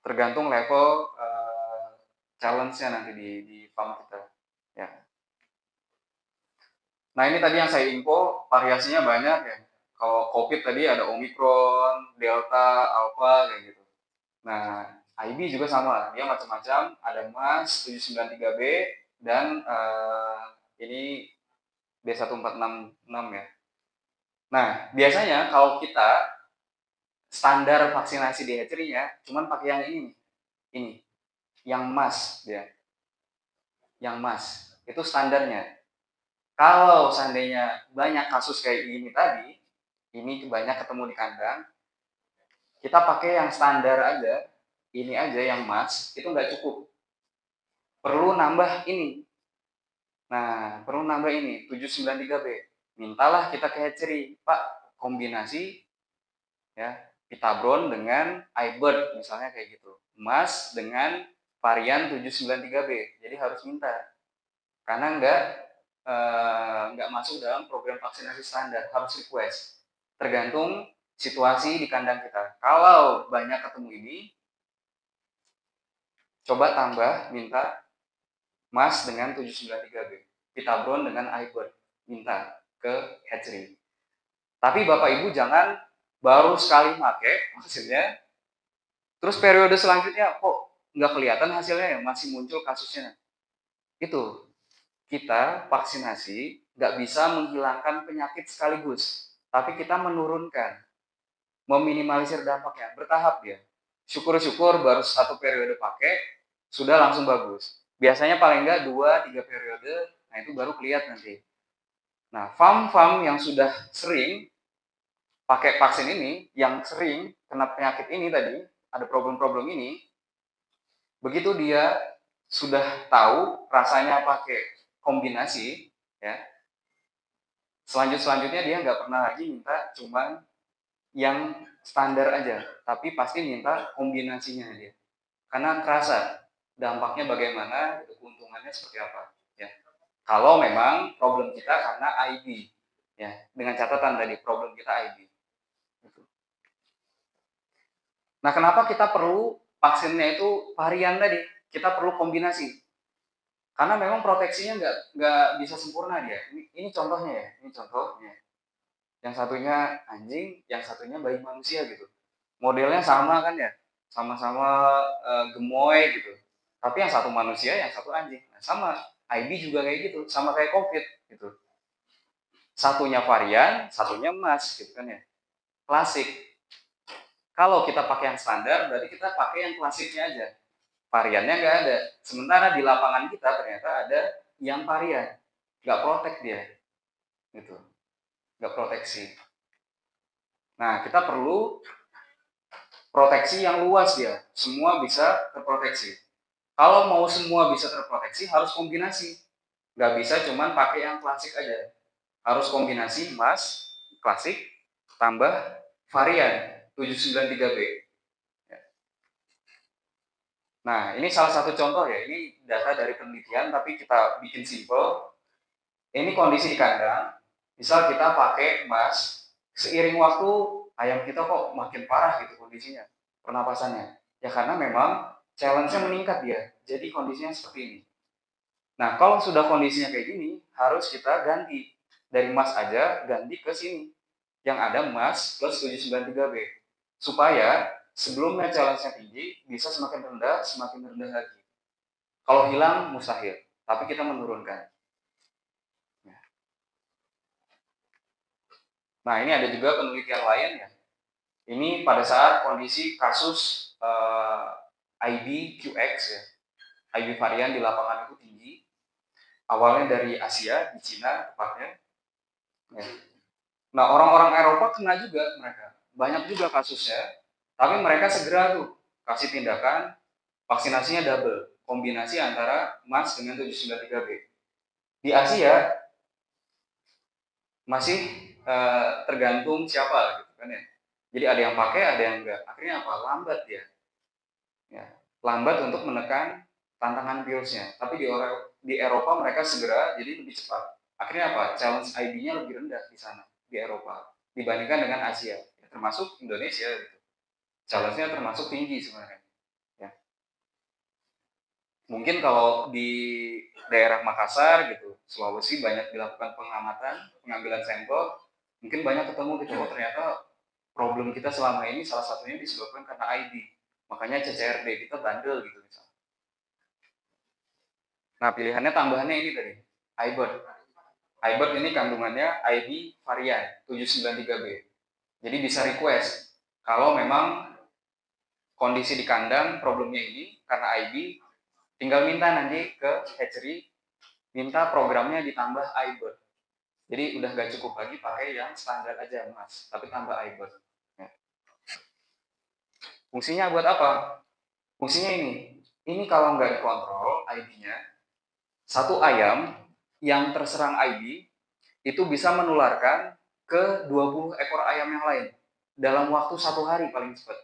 tergantung level challenge-nya nanti di farm kita. Ya. Nah, ini tadi yang saya info, variasinya banyak ya. Kalau COVID tadi ada Omicron, Delta, Alpha, kayak gitu. Nah, IB juga sama, dia macam-macam, ada MAS 793B, dan ini B1466 ya. Nah, biasanya kalau kita standar vaksinasi di hatchery-nya cuman pakai yang ini, yang MAS dia, yang MAS itu standarnya. Kalau seandainya banyak kasus kayak ini tadi, ini banyak ketemu di kandang, kita pakai yang standar aja, ini aja yang MAS itu nggak cukup, perlu nambah ini. Nah, perlu nambah ini 793B. Mintalah kita ke hatchery, Pak, kombinasi ya Pitabron dengan iBird misalnya kayak gitu, emas dengan varian 793B. Jadi harus minta karena nggak masuk dalam program vaksinasi standar, harus request. Tergantung situasi di kandang kita. Kalau banyak ketemu ini, Coba tambah minta MAS dengan 793B, Pitabron dengan iBird, minta ke hatchery. Tapi Bapak Ibu jangan baru sekali pakai hasilnya, terus periode selanjutnya kok nggak kelihatan hasilnya ya, masih muncul kasusnya. Itu, kita vaksinasi nggak bisa menghilangkan penyakit sekaligus, tapi kita menurunkan, meminimalisir dampaknya, bertahap ya. Syukur-syukur baru satu periode pakai, sudah langsung bagus. Biasanya paling nggak 2-3 periode, nah itu baru kelihatan nanti. Nah, farm-farm yang sudah sering pakai vaksin ini, yang sering kena penyakit ini tadi, ada problem-problem ini, begitu dia sudah tahu rasanya pakai kombinasi, ya, selanjutnya dia nggak pernah lagi minta cuman yang standar aja, tapi pasti minta kombinasinya dia. Karena terasa dampaknya bagaimana, keuntungannya seperti apa. Ya. Kalau memang problem kita karena IB, ya, dengan catatan tadi problem kita IB. Nah, kenapa kita perlu vaksinnya itu varian tadi? Kita perlu kombinasi. Karena memang proteksinya nggak bisa sempurna dia. Ini contohnya ya, ini contohnya. Yang satunya anjing, yang satunya bayi manusia gitu. Modelnya sama kan ya, sama-sama gemoy gitu. Tapi yang satu manusia, yang satu anjing. Nah, sama IB juga kayak gitu, sama kayak COVID gitu. Satunya varian, satunya emas gitu kan ya. Klasik. Kalau kita pakai yang standar, berarti kita pakai yang klasiknya aja. Variannya nggak ada. Sementara di lapangan kita ternyata ada yang varian. Nggak protek dia. Gitu. Nggak proteksi. Nah, kita perlu proteksi yang luas dia. Semua bisa terproteksi. Kalau mau semua bisa terproteksi, harus kombinasi. Nggak bisa cuman pakai yang klasik aja. Harus kombinasi emas, klasik, tambah varian 793B. Nah, ini salah satu contoh ya. Ini data dari penelitian, tapi kita bikin simple. Ini kondisi di kandang. Misal kita pakai emas, seiring waktu ayam kita kok makin parah gitu kondisinya, pernapasannya. Ya karena memang challenge-nya meningkat dia. Jadi kondisinya seperti ini. Nah, kalau sudah kondisinya kayak gini, harus kita ganti. Dari emas aja, ganti ke sini. Yang ada emas plus 793B. Supaya sebelumnya challenge-nya tinggi, bisa semakin rendah lagi. Kalau hilang, mustahil. Tapi kita menurunkan. Nah, ini ada juga penelitian lain ya. Ini pada saat kondisi kasus IB QX ya. IB varian di lapangan itu tinggi. Awalnya dari Asia, di Cina tepatnya. Ya. Nah, orang-orang Eropa kena juga mereka. Banyak juga kasusnya. Tapi mereka segera tuh kasih tindakan, vaksinasinya double. Kombinasi antara emas dengan 793B. Di Asia masih tergantung siapa gitu kan ya. Jadi ada yang pakai, ada yang enggak. Akhirnya apa? Lambat dia. Ya, lambat untuk menekan tantangan virusnya. Tapi di Eropa mereka segera, jadi lebih cepat. Akhirnya apa? Challenge ID-nya lebih rendah di sana, di Eropa, dibandingkan dengan Asia, ya, termasuk Indonesia. Gitu. Challenge-nya termasuk tinggi sebenarnya. Ya. Mungkin kalau di daerah Makassar gitu, Sulawesi banyak dilakukan pengamatan, pengambilan sampel, mungkin banyak ketemu gitu, oh ternyata problem kita selama ini salah satunya disebabkan karena ID. Makanya CCRD kita bandel gitu misalnya. Nah, pilihannya tambahannya ini tadi, iBird. iBird ini kandungannya IB varian 793B. Jadi bisa request kalau memang kondisi di kandang problemnya ini karena IB, tinggal minta nanti ke hatchery, minta programnya ditambah iBird. Jadi udah gak cukup lagi pakai yang standar aja mas, tapi tambah iBird. Ya. Fungsinya buat apa? Fungsinya ini kalau nggak dikontrol IB-nya, satu ayam yang terserang IB itu bisa menularkan ke 20 ekor ayam yang lain dalam waktu 1 hari paling cepat.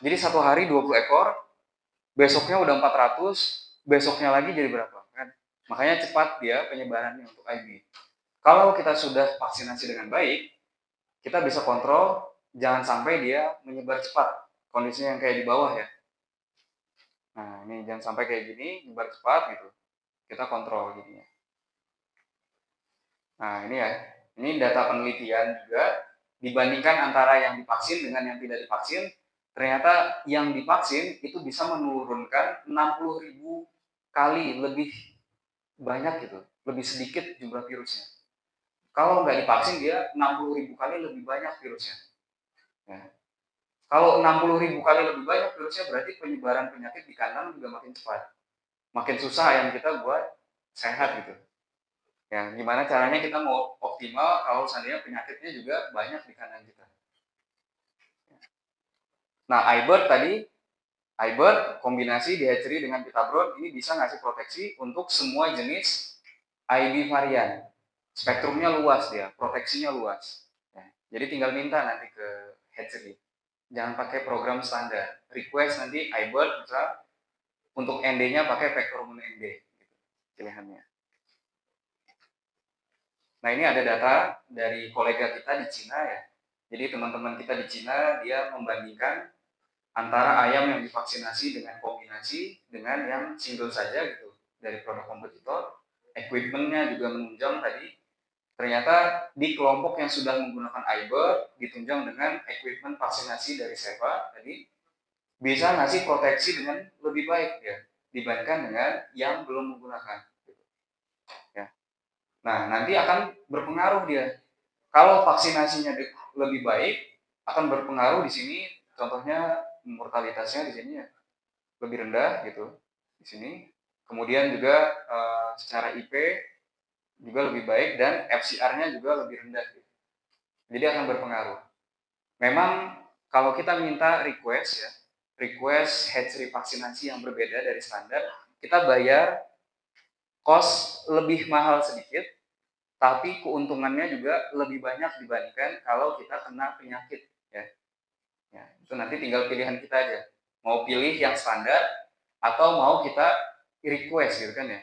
Jadi 1 hari 20 ekor, besoknya udah 400, besoknya lagi jadi berapa? Kan? Makanya cepat dia penyebarannya untuk IB. Kalau kita sudah vaksinasi dengan baik, kita bisa kontrol jangan sampai dia menyebar cepat. Kondisinya yang kayak di bawah ya. Nah, ini jangan sampai kayak gini, nyebar cepat gitu. Kita kontrol jadinya. Nah, ini ya. Ini data penelitian juga dibandingkan antara yang divaksin dengan yang tidak divaksin, ternyata yang divaksin itu bisa menurunkan 60.000 kali lebih banyak gitu, lebih sedikit jumlah virusnya. Kalau nggak divaksin dia 60.000 kali lebih banyak virusnya. Ya. Kalau 60.000 kali lebih banyak virusnya berarti penyebaran penyakit di kandang juga makin cepat. Makin susah ayam kita buat sehat gitu. Ya, gimana caranya kita mau optimal kalau seandainya penyakitnya juga banyak di kandang kita. Nah, iBird tadi, iBird kombinasi di hatchery dengan Pitabron ini bisa ngasih proteksi untuk semua jenis IB varian. Spektrumnya luas dia, proteksinya luas. Ya, jadi tinggal minta nanti ke hatchery. Jangan pakai program standar. Request nanti iBird bisa untuk ND-nya pakai vektor hormon ND. Gitu, pilihannya. Nah, ini ada data dari kolega kita di Cina ya. Jadi teman-teman kita di Cina dia membandingkan antara ayam yang divaksinasi dengan kombinasi dengan yang single saja gitu dari produk kompetitor. Equipmentnya juga menunjang tadi. Ternyata di kelompok yang sudah menggunakan iBird ditunjang dengan equipment vaksinasi dari Seva tadi bisa ngasih proteksi dengan lebih baik ya dibandingkan dengan yang belum menggunakan. Ya. Nah, nanti akan berpengaruh dia. Kalau vaksinasinya lebih baik, akan berpengaruh di sini. Contohnya mortalitasnya di sini ya lebih rendah gitu di sini. Kemudian juga secara IP juga lebih baik dan FCR-nya juga lebih rendah. Gitu. Jadi akan berpengaruh. Memang kalau kita minta request ya, request hatchery vaksinasi yang berbeda dari standar, kita bayar cost lebih mahal sedikit, tapi keuntungannya juga lebih banyak dibandingkan kalau kita kena penyakit ya. Ya, itu nanti tinggal pilihan kita aja. Mau pilih yang standar atau mau kita request gitu kan ya.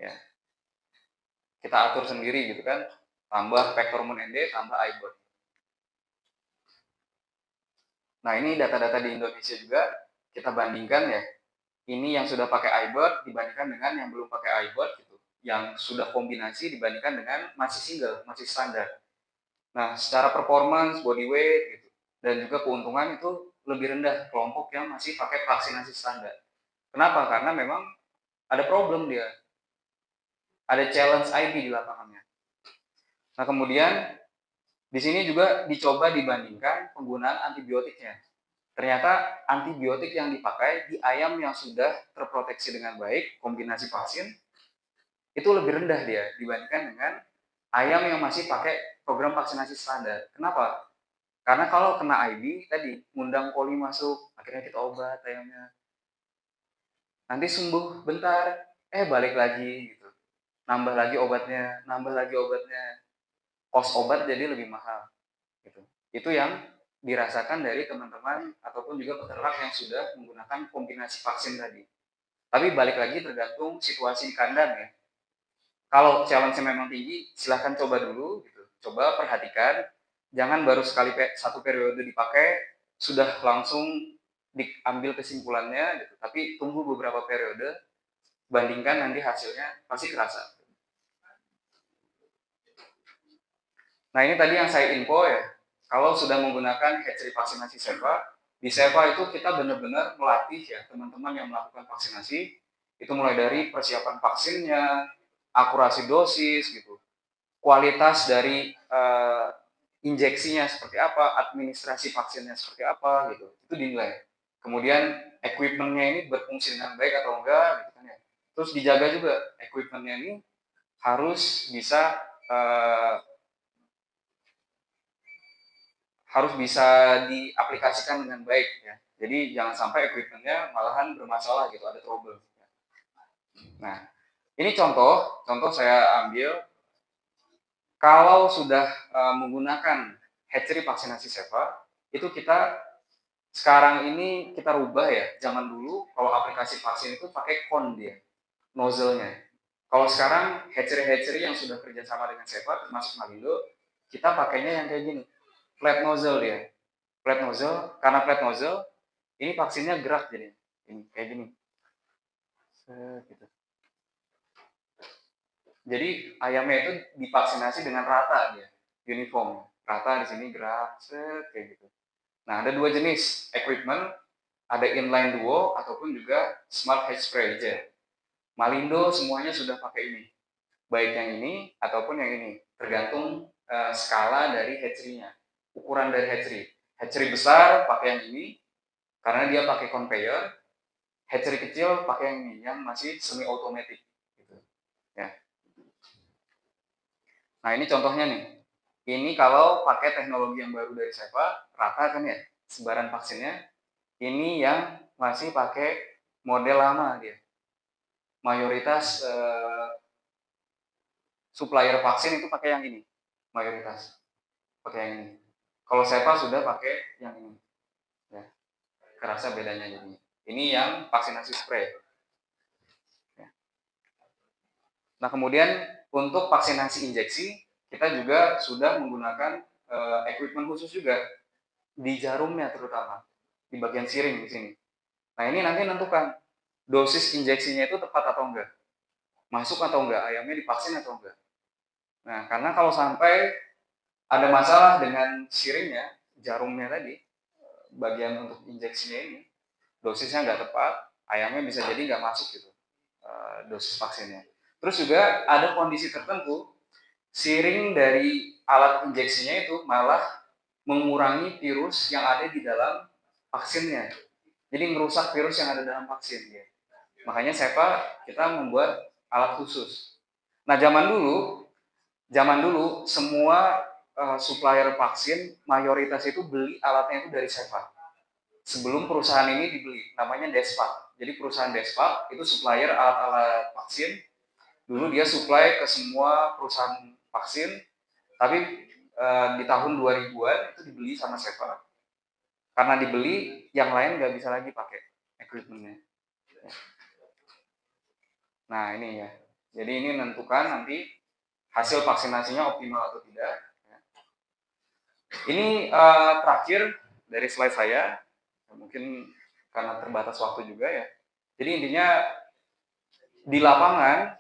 Ya. Kita atur sendiri gitu kan. Tambah vektor hormon ND, tambah iBird. Nah, ini data-data di Indonesia juga kita bandingkan ya. Ini yang sudah pakai iBird dibandingkan dengan yang belum pakai iBird gitu. Yang sudah kombinasi dibandingkan dengan masih single, masih standar. Nah, secara performance, body weight gitu, dan juga keuntungan itu lebih rendah kelompok yang masih pakai vaksinasi standar. Kenapa? Karena memang ada problem dia. Ada challenge IB di lapangannya. Nah, kemudian di sini juga dicoba dibandingkan penggunaan antibiotiknya. Ternyata antibiotik yang dipakai di ayam yang sudah terproteksi dengan baik, kombinasi vaksin, itu lebih rendah dia dibandingkan dengan ayam yang masih pakai program vaksinasi standar. Kenapa? Karena kalau kena IB tadi ngundang poli masuk, akhirnya kita obat ayamnya. Nanti sembuh bentar, balik lagi gitu. Nambah lagi obatnya, nambah lagi obatnya. Kos obat jadi lebih mahal gitu. Itu yang dirasakan dari teman-teman ataupun juga peternak yang sudah menggunakan kombinasi vaksin tadi. Tapi balik lagi tergantung situasi di kandang ya. Kalau challenge-nya memang tinggi, silahkan coba dulu gitu. Coba perhatikan, jangan baru sekali satu periode dipakai sudah langsung diambil kesimpulannya gitu. Tapi tunggu beberapa periode, bandingkan nanti hasilnya pasti kerasa. Nah, ini tadi yang saya info ya. Kalau sudah menggunakan hatchery vaksinasi Seva, di Seva itu kita benar-benar melatih ya teman-teman yang melakukan vaksinasi. Itu mulai dari persiapan vaksinnya, akurasi dosis gitu, kualitas dari injeksinya seperti apa, administrasi vaksinnya seperti apa gitu, itu dinilai. Kemudian equipmentnya ini berfungsi dengan baik atau enggak gitu kan ya. Terus dijaga juga equipmentnya ini harus bisa diaplikasikan dengan baik ya. Jadi jangan sampai equipmentnya malahan bermasalah gitu, ada trouble. Nah, ini contoh saya ambil kalau sudah menggunakan hatchery vaksinasi Seva, itu kita sekarang ini kita rubah ya. Zaman dulu kalau aplikasi vaksin itu pakai kon dia, nozzle-nya. Kalau sekarang hatchery-hatchery yang sudah kerjasama dengan Seva, termasuk Malindo, kita pakainya yang kayak gini, flat nozzle dia. Flat nozzle, karena flat nozzle, ini vaksinnya gerak jadi ini kayak gini. Gitu. Jadi ayamnya itu divaksinasi dengan rata dia, uniform, rata di sini gerak, kayak gitu. Nah ada dua jenis equipment, ada inline duo ataupun juga smart hatch spray aja. Malindo semuanya sudah pakai ini, baik yang ini ataupun yang ini, tergantung skala dari hatchery-nya, ukuran dari hatchery. Hatchery besar pakai yang ini karena dia pakai conveyor, hatchery kecil pakai yang ini yang masih semi automatic gitu. Ya. Nah ini contohnya nih. Ini kalau pakai teknologi yang baru dari Seva, rata kan ya sebaran vaksinnya. Ini yang masih pakai model lama dia. Mayoritas supplier vaksin itu pakai yang ini, mayoritas pakai yang ini. Kalau Seva sudah pakai yang ini. Ya. Kerasa bedanya jadinya. Ini yang vaksinasi spray. Ya. Nah kemudian untuk vaksinasi injeksi kita juga sudah menggunakan equipment khusus juga di jarumnya terutama di bagian siring di sini. Nah ini nanti menentukan dosis injeksinya itu tepat atau enggak, masuk atau enggak, ayamnya divaksin atau enggak. Nah karena kalau sampai ada masalah dengan siringnya, jarumnya tadi, bagian untuk injeksinya ini, dosisnya nggak tepat, ayamnya bisa jadi nggak masuk gitu dosis vaksinnya. Terus juga ada kondisi tertentu, siring dari alat injeksinya itu malah mengurangi virus yang ada di dalam vaksinnya. Jadi merusak virus yang ada dalam vaksin ya. Makanya Seva kita membuat alat khusus. Nah zaman dulu semua supplier vaksin mayoritas itu beli alatnya itu dari Seva. Sebelum perusahaan ini dibeli, namanya Despak. Jadi perusahaan Despak itu supplier alat-alat vaksin. Dulu dia supply ke semua perusahaan vaksin, tapi di tahun 2000-an itu dibeli sama Seva. Karena dibeli, yang lain nggak bisa lagi pakai equipmentnya. Nah ini ya, jadi ini menentukan nanti hasil vaksinasinya optimal atau tidak. Ini terakhir dari slide saya, mungkin karena terbatas waktu juga ya. Jadi intinya di lapangan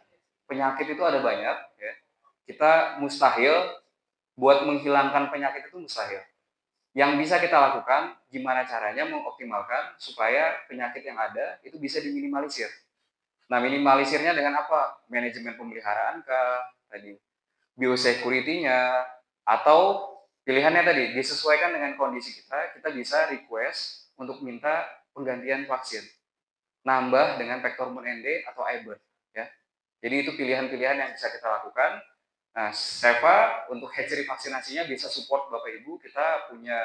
penyakit itu ada banyak. Ya. Kita mustahil buat menghilangkan penyakit itu mustahil. Yang bisa kita lakukan, gimana caranya mengoptimalkan supaya penyakit yang ada itu bisa diminimalisir. Nah, minimalisirnya dengan apa? Manajemen pemeliharaan kah, tadi biosecurity-nya, atau pilihannya tadi disesuaikan dengan kondisi kita bisa request untuk minta penggantian vaksin. Nambah dengan Vektormon ND atau Ibert ya. Jadi itu pilihan-pilihan yang bisa kita lakukan. Nah, Seva untuk hatchery vaksinasinya bisa support Bapak Ibu, kita punya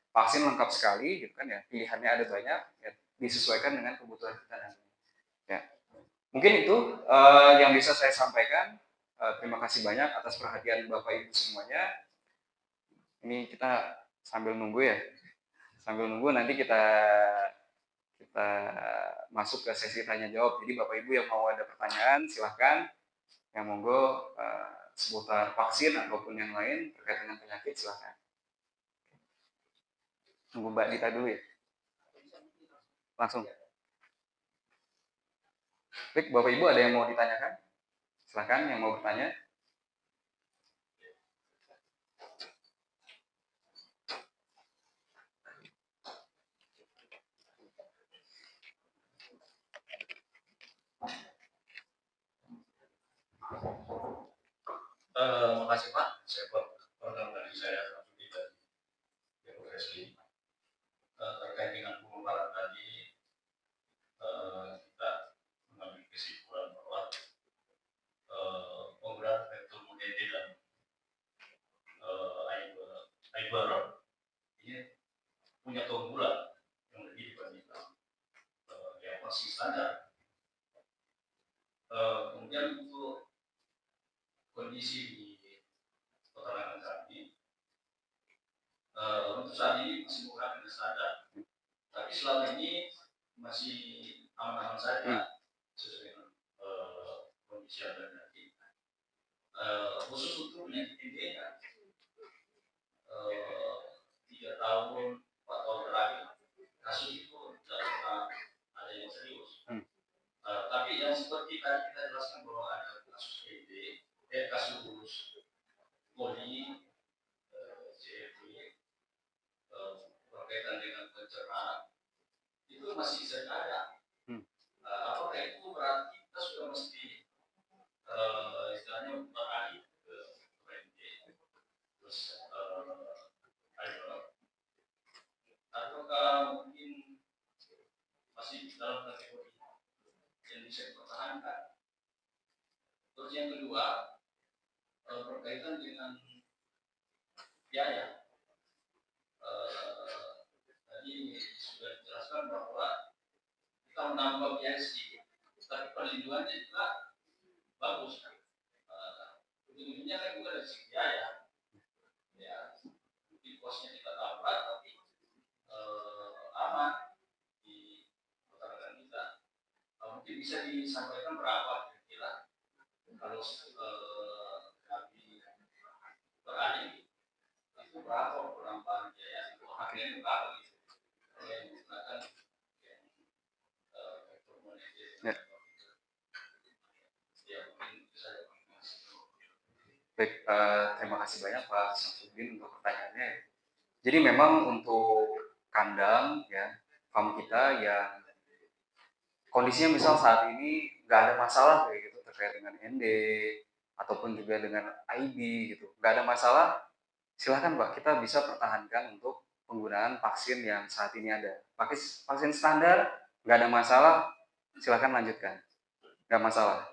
vaksin lengkap sekali gitu kan ya. Pilihannya ada banyak ya, disesuaikan dengan kebutuhan kita nanti. Ya. Mungkin itu yang bisa saya sampaikan. Terima kasih banyak atas perhatian Bapak Ibu semuanya. Ini kita sambil nunggu ya. Sambil nunggu nanti kita masuk ke sesi tanya jawab. Jadi Bapak Ibu yang mau ada pertanyaan silahkan. Yang monggo seputar vaksin ataupun yang lain terkait dengan penyakit silahkan. Tunggu Mbak Dita dulu ya. Langsung. Baik, Bapak Ibu ada yang mau ditanyakan? Silahkan yang mau bertanya. Makasih Pak, saya perkenalkan saya Raffi dari BOSG. Terkait dengan pemaparan tadi, kita mengambil kesimpulan bahwa penggunaan vektor MDT dan Iber ini punya keunggulan yang lebih dibandingkan yang masih standar. Kemudian untuk kondisi di peternakan kami, untuk saat ini masih menggunakan standar, tapi selama ini masih aman-aman saja sesuai dengan kondisi yang ada nanti. Khusus untuk penyakit ini ya, 3 tahun 4 tahun terakhir kasus itu tidak pernah ada yang serius. Tapi Tapi yang seperti tadi kita jelaskan bahwa ada kasus kasus poli, CFD, berkaitan dengan pencernaan, itu masih bisa ada. Apakah itu berarti kita sudah mesti istilahnya beralih ke PNG, terus ataukah mungkin masih dalam kategori yang bisa dipertahankan? Terus yang kedua, berkaitan dengan biaya. Tadi sudah dijelaskan bahwa kita menambah biaya sedikit, tapi perlindungannya juga bagus. Ujung-ujungnya kan juga dari segi biaya. Ya, mungkin kosnya kita tambah, tapi aman di pertanian kita. Mungkin bisa disampaikan berapa kira-kira kalau kami beralih itu berapa penambahan biaya itu harganya berapa gitu. Kalau yang menggunakan vektor moneter. Ya mungkin bisa. Baik, terima kasih banyak Pak Samsudin untuk pertanyaannya. Jadi memang untuk kandang ya farm kita yang kondisinya misal saat ini nggak ada masalah kayak gitu terkait dengan ND ataupun juga dengan IB gitu, nggak ada masalah, silahkan Pak, kita bisa pertahankan untuk penggunaan vaksin yang saat ini ada. Pakai vaksin standar, nggak ada masalah, silahkan lanjutkan, nggak masalah.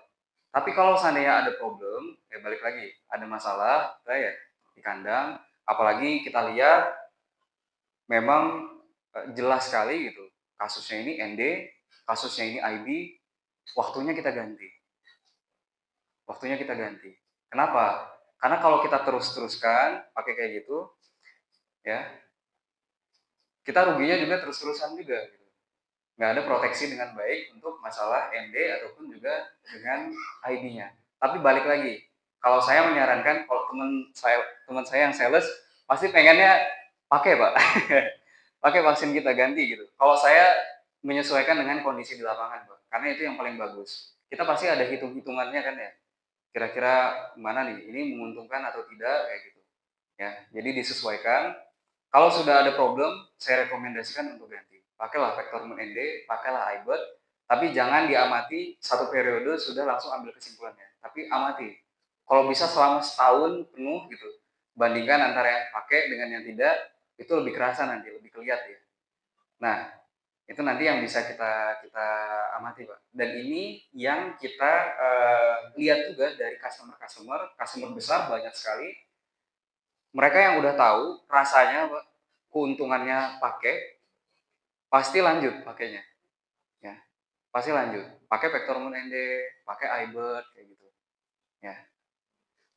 Tapi kalau seandainya ada problem, ya balik lagi, ada masalah, kita ya di kandang, apalagi kita lihat memang jelas sekali gitu, kasusnya ini ND, kasusnya ini IB, waktunya kita ganti. Waktunya kita ganti. Kenapa? Karena kalau kita terus-teruskan pakai kayak gitu, ya kita ruginya juga terus-terusan juga. Gitu. Nggak ada proteksi dengan baik untuk masalah ND ataupun juga dengan IB-nya. Tapi balik lagi, kalau saya menyarankan, kalau teman saya yang sales pasti pengennya pakai Pak, pakai vaksin kita ganti gitu. Kalau saya menyesuaikan dengan kondisi di lapangan Pak, karena itu yang paling bagus. Kita pasti ada hitung-hitungannya kan ya, kira-kira mana nih, ini menguntungkan atau tidak kayak gitu. Ya, jadi disesuaikan. Kalau sudah ada problem, saya rekomendasikan untuk ganti. Pakailah Vector Moon ND, pakailah iBot, tapi jangan diamati satu periode sudah langsung ambil kesimpulannya. Tapi amati. Kalau bisa selama setahun penuh gitu, bandingkan antara yang pakai dengan yang tidak, itu lebih kerasa nanti, lebih kelihatan ya. Nah, itu nanti yang bisa kita amati Pak. Dan ini yang kita lihat juga dari customer besar banyak sekali. Mereka yang udah tahu rasanya Pak, keuntungannya pakai, pasti lanjut pakainya. Ya, pasti lanjut. Pakai Vector Moon ND, pakai iBird kayak gitu. Ya.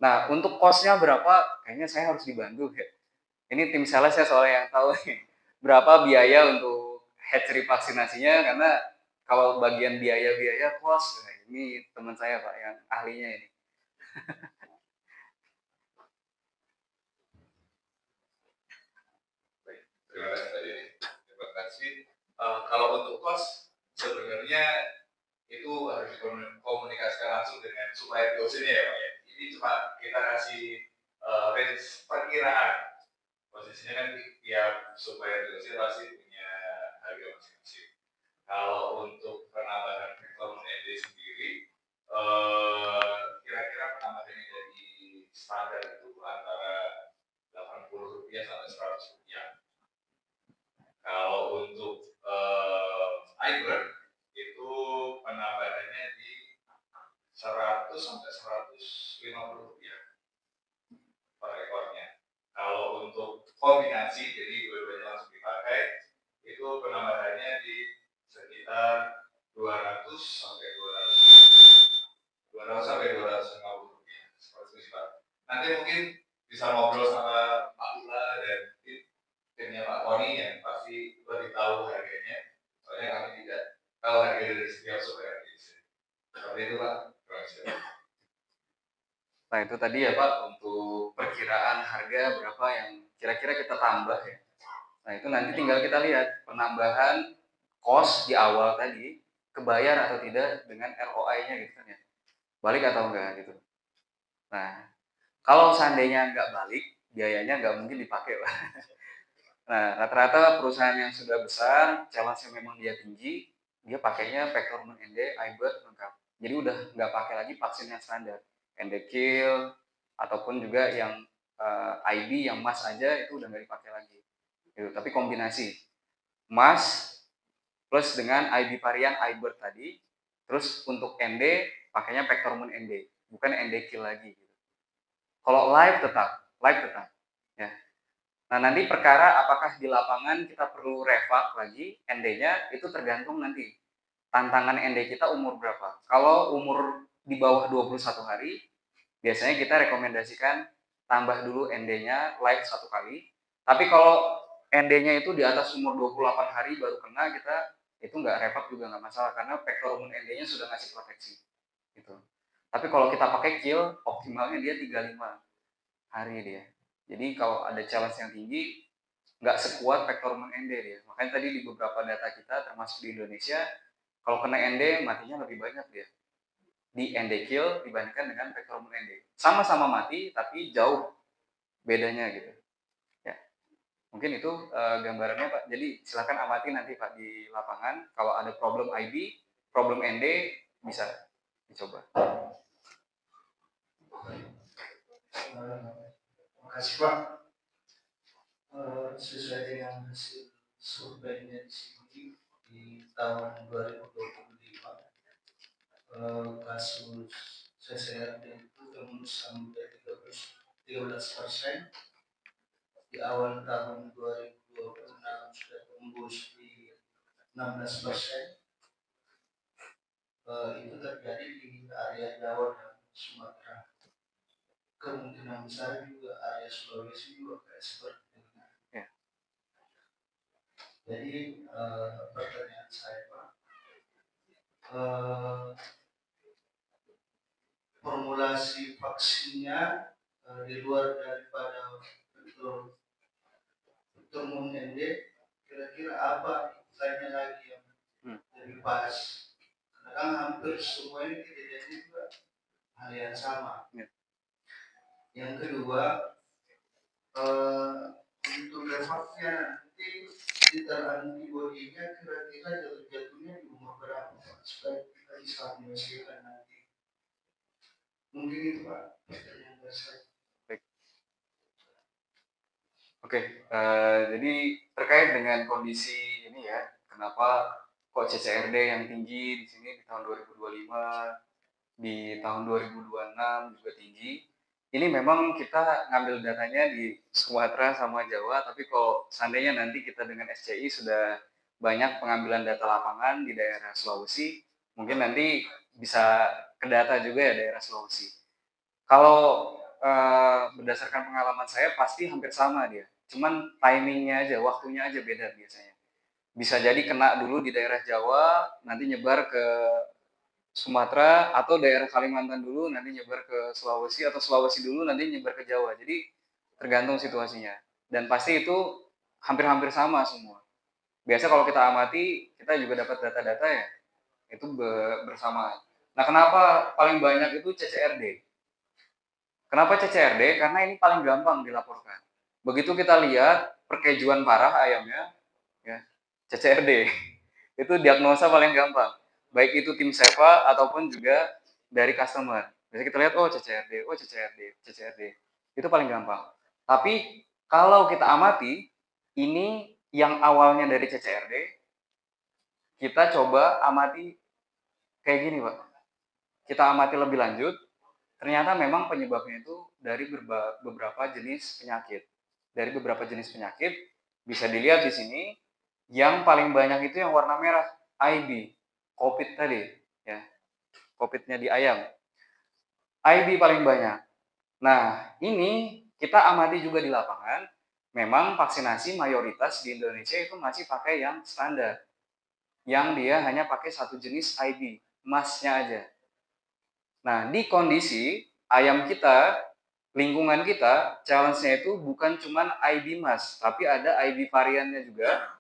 Nah, untuk cost-nya berapa? Kayaknya saya harus dibantu ya. Ini tim sales saya soalnya yang tahu nih, berapa biaya untuk hatchery vaksinasinya, karena kalau bagian biaya-biaya cost, nah ini teman saya Pak yang ahlinya ini. Baik, terima kasih Pak Denny. Terima kasih. Kalau untuk cost, sebenarnya itu harus dikomunikasikan langsung dengan supplier dosennya ya Pak ya. Ini cuma kita kasih range perkiraan. Posisinya kan tiap supplier dosen pasti punya harga masing-masing. Kalau untuk penambahan vektor ND sendiri, kira-kira penambahannya dari standar itu antara Rp80 sampai Rp100. Kalau untuk iBird itu penambahannya di 100 sampai Rp150 per ekornya. Kalau untuk kombinasi, jadi dua-duanya langsung dipakai, itu penambahannya di sekitar 200 sampai 250 rupiah. Seperti itu Pak. Nanti mungkin bisa ngobrol sama Pak Ula dan timnya Pak Tony yang pasti lebih tahu harganya. Soalnya kami tidak tahu harga dari setiap supplier. Seperti itu Pak. Terima kasih. Nah itu tadi ya Pak, untuk perkiraan harga berapa yang kira-kira kita tambah ya. Nah itu nanti tinggal kita lihat penambahan cost di awal tadi, kebayar atau tidak dengan ROI-nya gitu kan ya, balik atau enggak gitu. Nah, kalau seandainya nggak balik, biayanya nggak mungkin dipakai Pak. Nah, rata-rata perusahaan yang sudah besar, challenge-nya memang dia tinggi, dia pakainya Pectormen ND, iBird lengkap. Jadi udah nggak pakai lagi vaksin yang standar, ND Kill ataupun juga yang IB yang MAS aja itu udah nggak dipakai lagi. Gitu. Tapi kombinasi MAS plus dengan IB varian iBird tadi, terus untuk ND pakainya Pectormen ND, bukan ND Kill lagi. Gitu. Kalau live tetap, ya. Nah, nanti perkara apakah di lapangan kita perlu revak lagi ND-nya itu tergantung nanti tantangan ND kita umur berapa. Kalau umur di bawah 21 hari, biasanya kita rekomendasikan tambah dulu ND-nya live 1 kali. Tapi kalau ND-nya itu di atas umur 28 hari baru kena, kita itu nggak revak juga nggak masalah karena vektor umum ND-nya sudah ngasih proteksi. Gitu. Tapi kalau kita pakai kill, optimalnya dia 35 hari dia. Jadi kalau ada challenge yang tinggi, nggak sekuat vektor ND dia. Makanya tadi di beberapa data kita, termasuk di Indonesia, kalau kena ND matinya lebih banyak dia. Di ND kill dibandingkan dengan vektor ND. Sama-sama mati, tapi jauh bedanya gitu. Ya, mungkin itu gambarannya Pak. Jadi silakan amati nanti Pak di lapangan. Kalau ada problem IB, problem ND bisa dicoba. Terima kasih Pak. Sesuai dengan hasil surveinya di sini di tahun 2025 kasus CCRD itu tembus sampai 13%. Di awal tahun 2026 sudah tembus di 16%. Itu terjadi di area Jawa dan Sumatera. Kemungkinan besar juga area Sulawesi juga kayak seperti itu. Ya. Jadi pertanyaan saya Pak, formulasi vaksinnya di luar daripada Pectormen ND, kira-kira apa istilahnya lagi yang lebih pas? Karena kan hampir semua ini kejadiannya juga hal yang sama. Ya. Yang kedua, untuk revaknya nanti titer antibodinya kira-kira jatuhnya di umur berapa supaya kita bisa menyelesaikan nanti. Mungkin itu Pak pertanyaan saya. Baik. Oke, jadi terkait dengan kondisi ini ya, kenapa kok CCRD yang tinggi di sini di tahun 2025, di tahun 2026 juga tinggi. Ini memang kita ngambil datanya di Sumatera sama Jawa, tapi kalau seandainya nanti kita dengan SCI sudah banyak pengambilan data lapangan di daerah Sulawesi, mungkin nanti bisa ke data juga ya daerah Sulawesi. Kalau berdasarkan pengalaman saya pasti hampir sama dia, cuman timingnya aja, waktunya aja beda biasanya. Bisa jadi kena dulu di daerah Jawa, nanti nyebar ke Sumatera atau daerah Kalimantan dulu nanti nyebar ke Sulawesi atau Sulawesi dulu nanti nyebar ke Jawa. Jadi tergantung situasinya. Dan pasti itu hampir-hampir sama semua. Biasa kalau kita amati, kita juga dapat data-data ya, itu bersamaan. Nah, kenapa paling banyak itu CCRD? Kenapa CCRD? Karena ini paling gampang dilaporkan. Begitu kita lihat perkejuan parah ayamnya, ya, CCRD. Itu diagnosa paling gampang. Baik itu tim SEPA ataupun juga dari customer. Biasanya kita lihat, oh CCRD, oh CCRD, CCRD. Itu paling gampang. Tapi kalau kita amati, ini yang awalnya dari CCRD, kita coba amati kayak gini Pak. Kita amati lebih lanjut, ternyata memang penyebabnya itu dari beberapa jenis penyakit. Dari beberapa jenis penyakit, bisa dilihat di sini, yang paling banyak itu yang warna merah, IB, COVID tadi, ya, COVID-nya di ayam. IB paling banyak. Nah, ini kita amati juga di lapangan, memang vaksinasi mayoritas di Indonesia itu masih pakai yang standar, yang dia hanya pakai satu jenis IB, MAS-nya aja. Nah, di kondisi ayam kita, lingkungan kita, challenge-nya itu bukan cuma IB MAS, tapi ada IB variannya juga.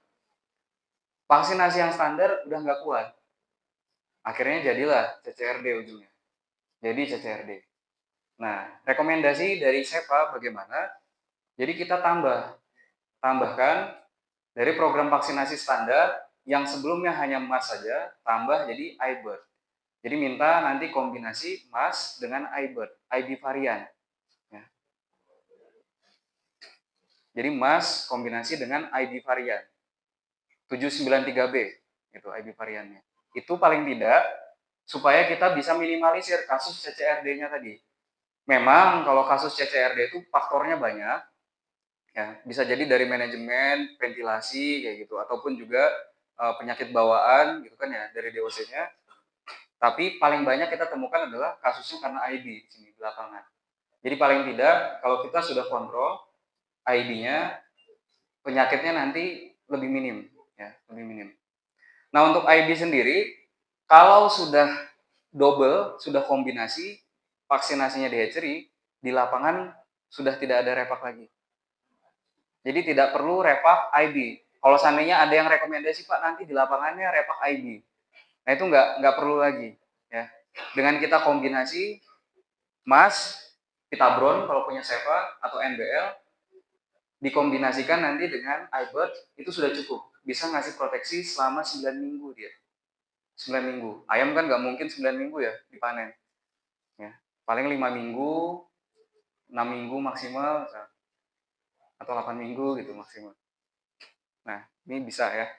Vaksinasi yang standar udah nggak kuat. Akhirnya jadilah CCRD ujungnya. Jadi CCRD. Nah, rekomendasi dari SEPA bagaimana? Jadi kita tambahkan dari program vaksinasi standar yang sebelumnya hanya MAS saja, tambah jadi iBird. Jadi minta nanti kombinasi MAS dengan iBird, IB varian. Ya. Jadi MAS kombinasi dengan IB varian. 793B, itu IB variannya. Itu paling tidak supaya kita bisa minimalisir kasus CCRD-nya tadi. Memang kalau kasus CCRD itu faktornya banyak, ya bisa jadi dari manajemen, ventilasi kayak gitu, ataupun juga penyakit bawaan gitu kan ya dari DOC-nya. Tapi paling banyak kita temukan adalah kasusnya karena IB di sini di lapangan. Jadi paling tidak kalau kita sudah kontrol IB-nya, penyakitnya nanti lebih minim, ya lebih minim. Nah untuk IB sendiri, kalau sudah double, sudah kombinasi, vaksinasinya di hatchery, di lapangan sudah tidak ada repak lagi. Jadi tidak perlu repak IB. Kalau seandainya ada yang rekomendasi Pak nanti di lapangannya repak IB, nah itu nggak perlu lagi, ya. Dengan kita kombinasi MAS, Pitabron kalau punya SEPA atau NBL, dikombinasikan nanti dengan iBird itu sudah cukup, bisa ngasih proteksi selama 9 minggu dia. 9 minggu. Ayam kan nggak mungkin 9 minggu ya dipanen. Ya. Paling 5 minggu, 6 minggu maksimal, atau 8 minggu gitu maksimal. Nah, ini bisa ya.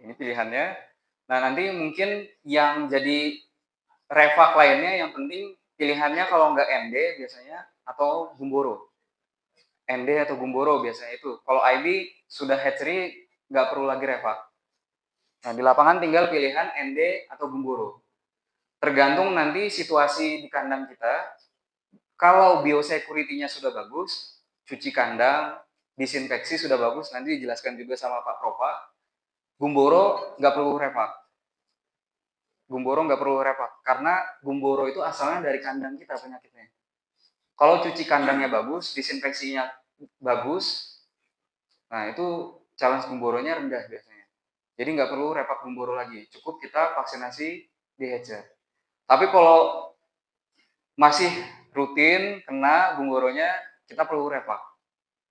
Ini pilihannya. Nah, nanti mungkin yang jadi refak lainnya yang penting pilihannya kalau nggak ND biasanya atau Gumboro. ND atau Gumboro biasanya itu. Kalau IB sudah hatchery nggak perlu lagi refak. Nah, di lapangan tinggal pilihan ND atau Gumboro. Tergantung nanti situasi di kandang kita. Kalau biosecurity-nya sudah bagus, cuci kandang, disinfeksi sudah bagus, nanti dijelaskan juga sama Pak Propa. Gumboro nggak perlu refak. Gumboro nggak perlu repak karena Gumboro itu asalnya dari kandang kita penyakitnya. Kalau cuci kandangnya bagus, disinfeksinya bagus, nah itu challenge Gumboronya rendah biasanya. Jadi nggak perlu repak Gumboro lagi, cukup kita vaksinasi di hatcher. Tapi kalau masih rutin kena Gumboronya, kita perlu repak.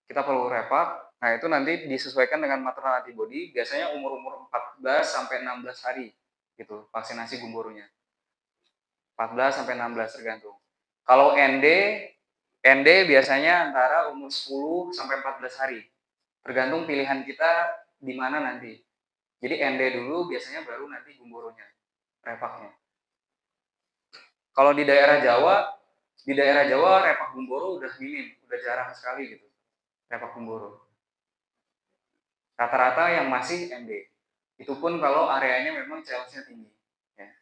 Kita perlu repak. Nah itu nanti disesuaikan dengan maternal antibody. Biasanya umur 14 sampai 16 hari gitu vaksinasi Gumboronya. 14 sampai 16 tergantung. Kalau ND biasanya antara umur 10 sampai 14 hari. Tergantung pilihan kita di mana nanti. Jadi ND dulu biasanya baru nanti Gumboronya, repaknya. Kalau di daerah Jawa repak Gumboro udah minim, udah jarang sekali gitu. Repak Gumboro. Rata-rata yang masih ND. Itu pun kalau areanya memang challenge-nya tinggi. Ya.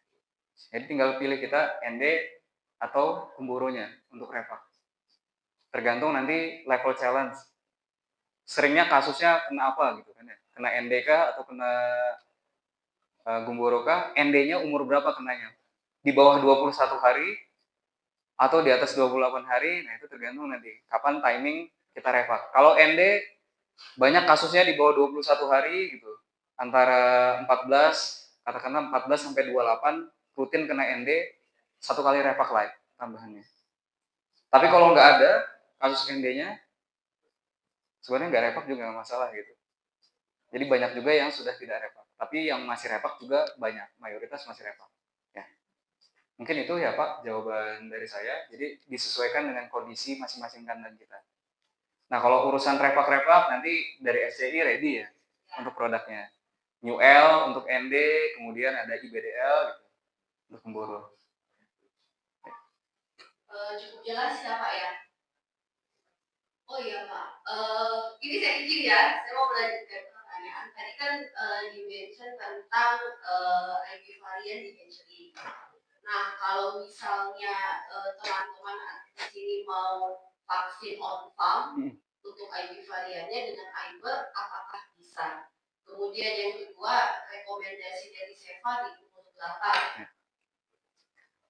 Jadi tinggal pilih kita ND atau Gumboronya untuk repak. Tergantung nanti level challenge. Seringnya kasusnya kena apa gitu kan ya? Kena NDK atau kena Gumboro kah? ND-nya umur berapa kenanya? Di bawah 21 hari atau di atas 28 hari? Nah, itu tergantung nanti kapan timing kita repak. Kalau ND banyak kasusnya di bawah 21 hari gitu. Antara 14, katakanlah 14 sampai 28 rutin kena ND, satu kali repak live tambahannya. Tapi kalau nggak ada kasus ND-nya, sebenarnya nggak repak juga nggak masalah gitu. Jadi banyak juga yang sudah tidak repak. Tapi yang masih repak juga banyak, mayoritas masih repak. Ya. Mungkin itu ya Pak jawaban dari saya. Jadi disesuaikan dengan kondisi masing-masing kandang kita. Nah kalau urusan repak-repak nanti dari SCI ready ya untuk produknya. New L untuk ND, kemudian ada IBDL gitu, untuk Gumboro. Cukup jelas ya Pak ya. Oh iya Pak, ini saya izin ya, saya mau melanjutkan pertanyaan. Tadi kan di-mention tentang IB varian di hatchery. Nah, kalau misalnya teman-teman di sini mau vaksin on farm untuk IB variannya dengan IBER, apakah bisa? Kemudian yang kedua, rekomendasi dari SEPA di umur 8.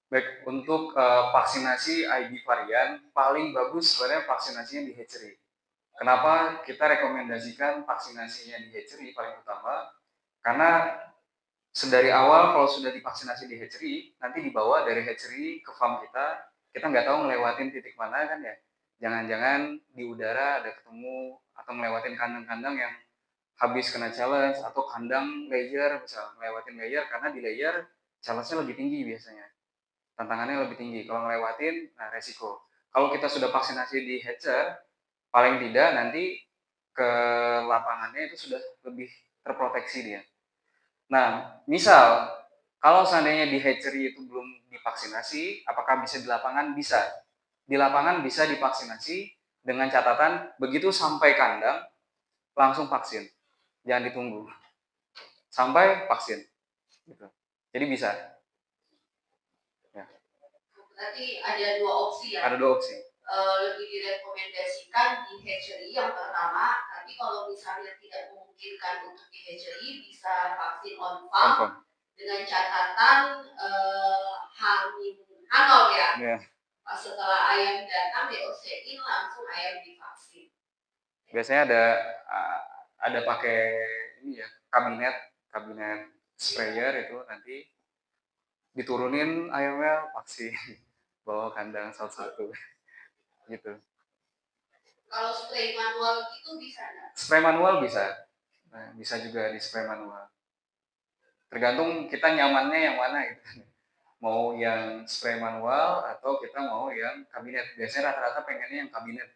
Baik, untuk vaksinasi IB varian paling bagus sebenarnya vaksinasinya di hatchery. Kenapa kita rekomendasikan vaksinasinya di hatchery paling utama? Karena sedari awal kalau sudah divaksinasi di hatchery, nanti dibawa dari hatchery ke farm kita nggak tahu ngelewatin titik mana kan ya. Jangan-jangan di udara ada ketemu atau ngelewatin kandang-kandang yang habis kena challenge atau kandang layer, misal ngelewatin layer karena di layer challenge-nya lebih tinggi biasanya. Tantangannya lebih tinggi. Kalau ngelewatin, nah resiko. Kalau kita sudah vaksinasi di hatcher, paling tidak nanti ke lapangannya itu sudah lebih terproteksi dia. Nah, misal kalau seandainya di hatchery itu belum divaksinasi, apakah bisa di lapangan? Bisa. Di lapangan bisa divaksinasi dengan catatan begitu sampai kandang langsung vaksin. Jangan ditunggu. Sampai vaksin. Gitu. Jadi bisa. Ya. Berarti ada dua opsi ya. Ada dua opsi. Lebih direkomendasikan di hatchery yang pertama, tapi kalau misalnya tidak memungkinkan untuk di hatchery bisa vaksin on farm dengan catatan hamil ya. Yeah. Pas setelah ayam datang DOC-in langsung ayam divaksin. Biasanya ada pakai ini ya, kabinet sprayer itu nanti diturunin ayamnya vaksin bawa kandang satu-satu gitu. Kalau spray manual itu bisa nggak? Spray manual bisa. Nah, bisa juga di spray manual. Tergantung kita nyamannya yang mana gitu. Mau yang spray manual atau kita mau yang kabinet. Biasanya rata-rata pengennya yang kabinet.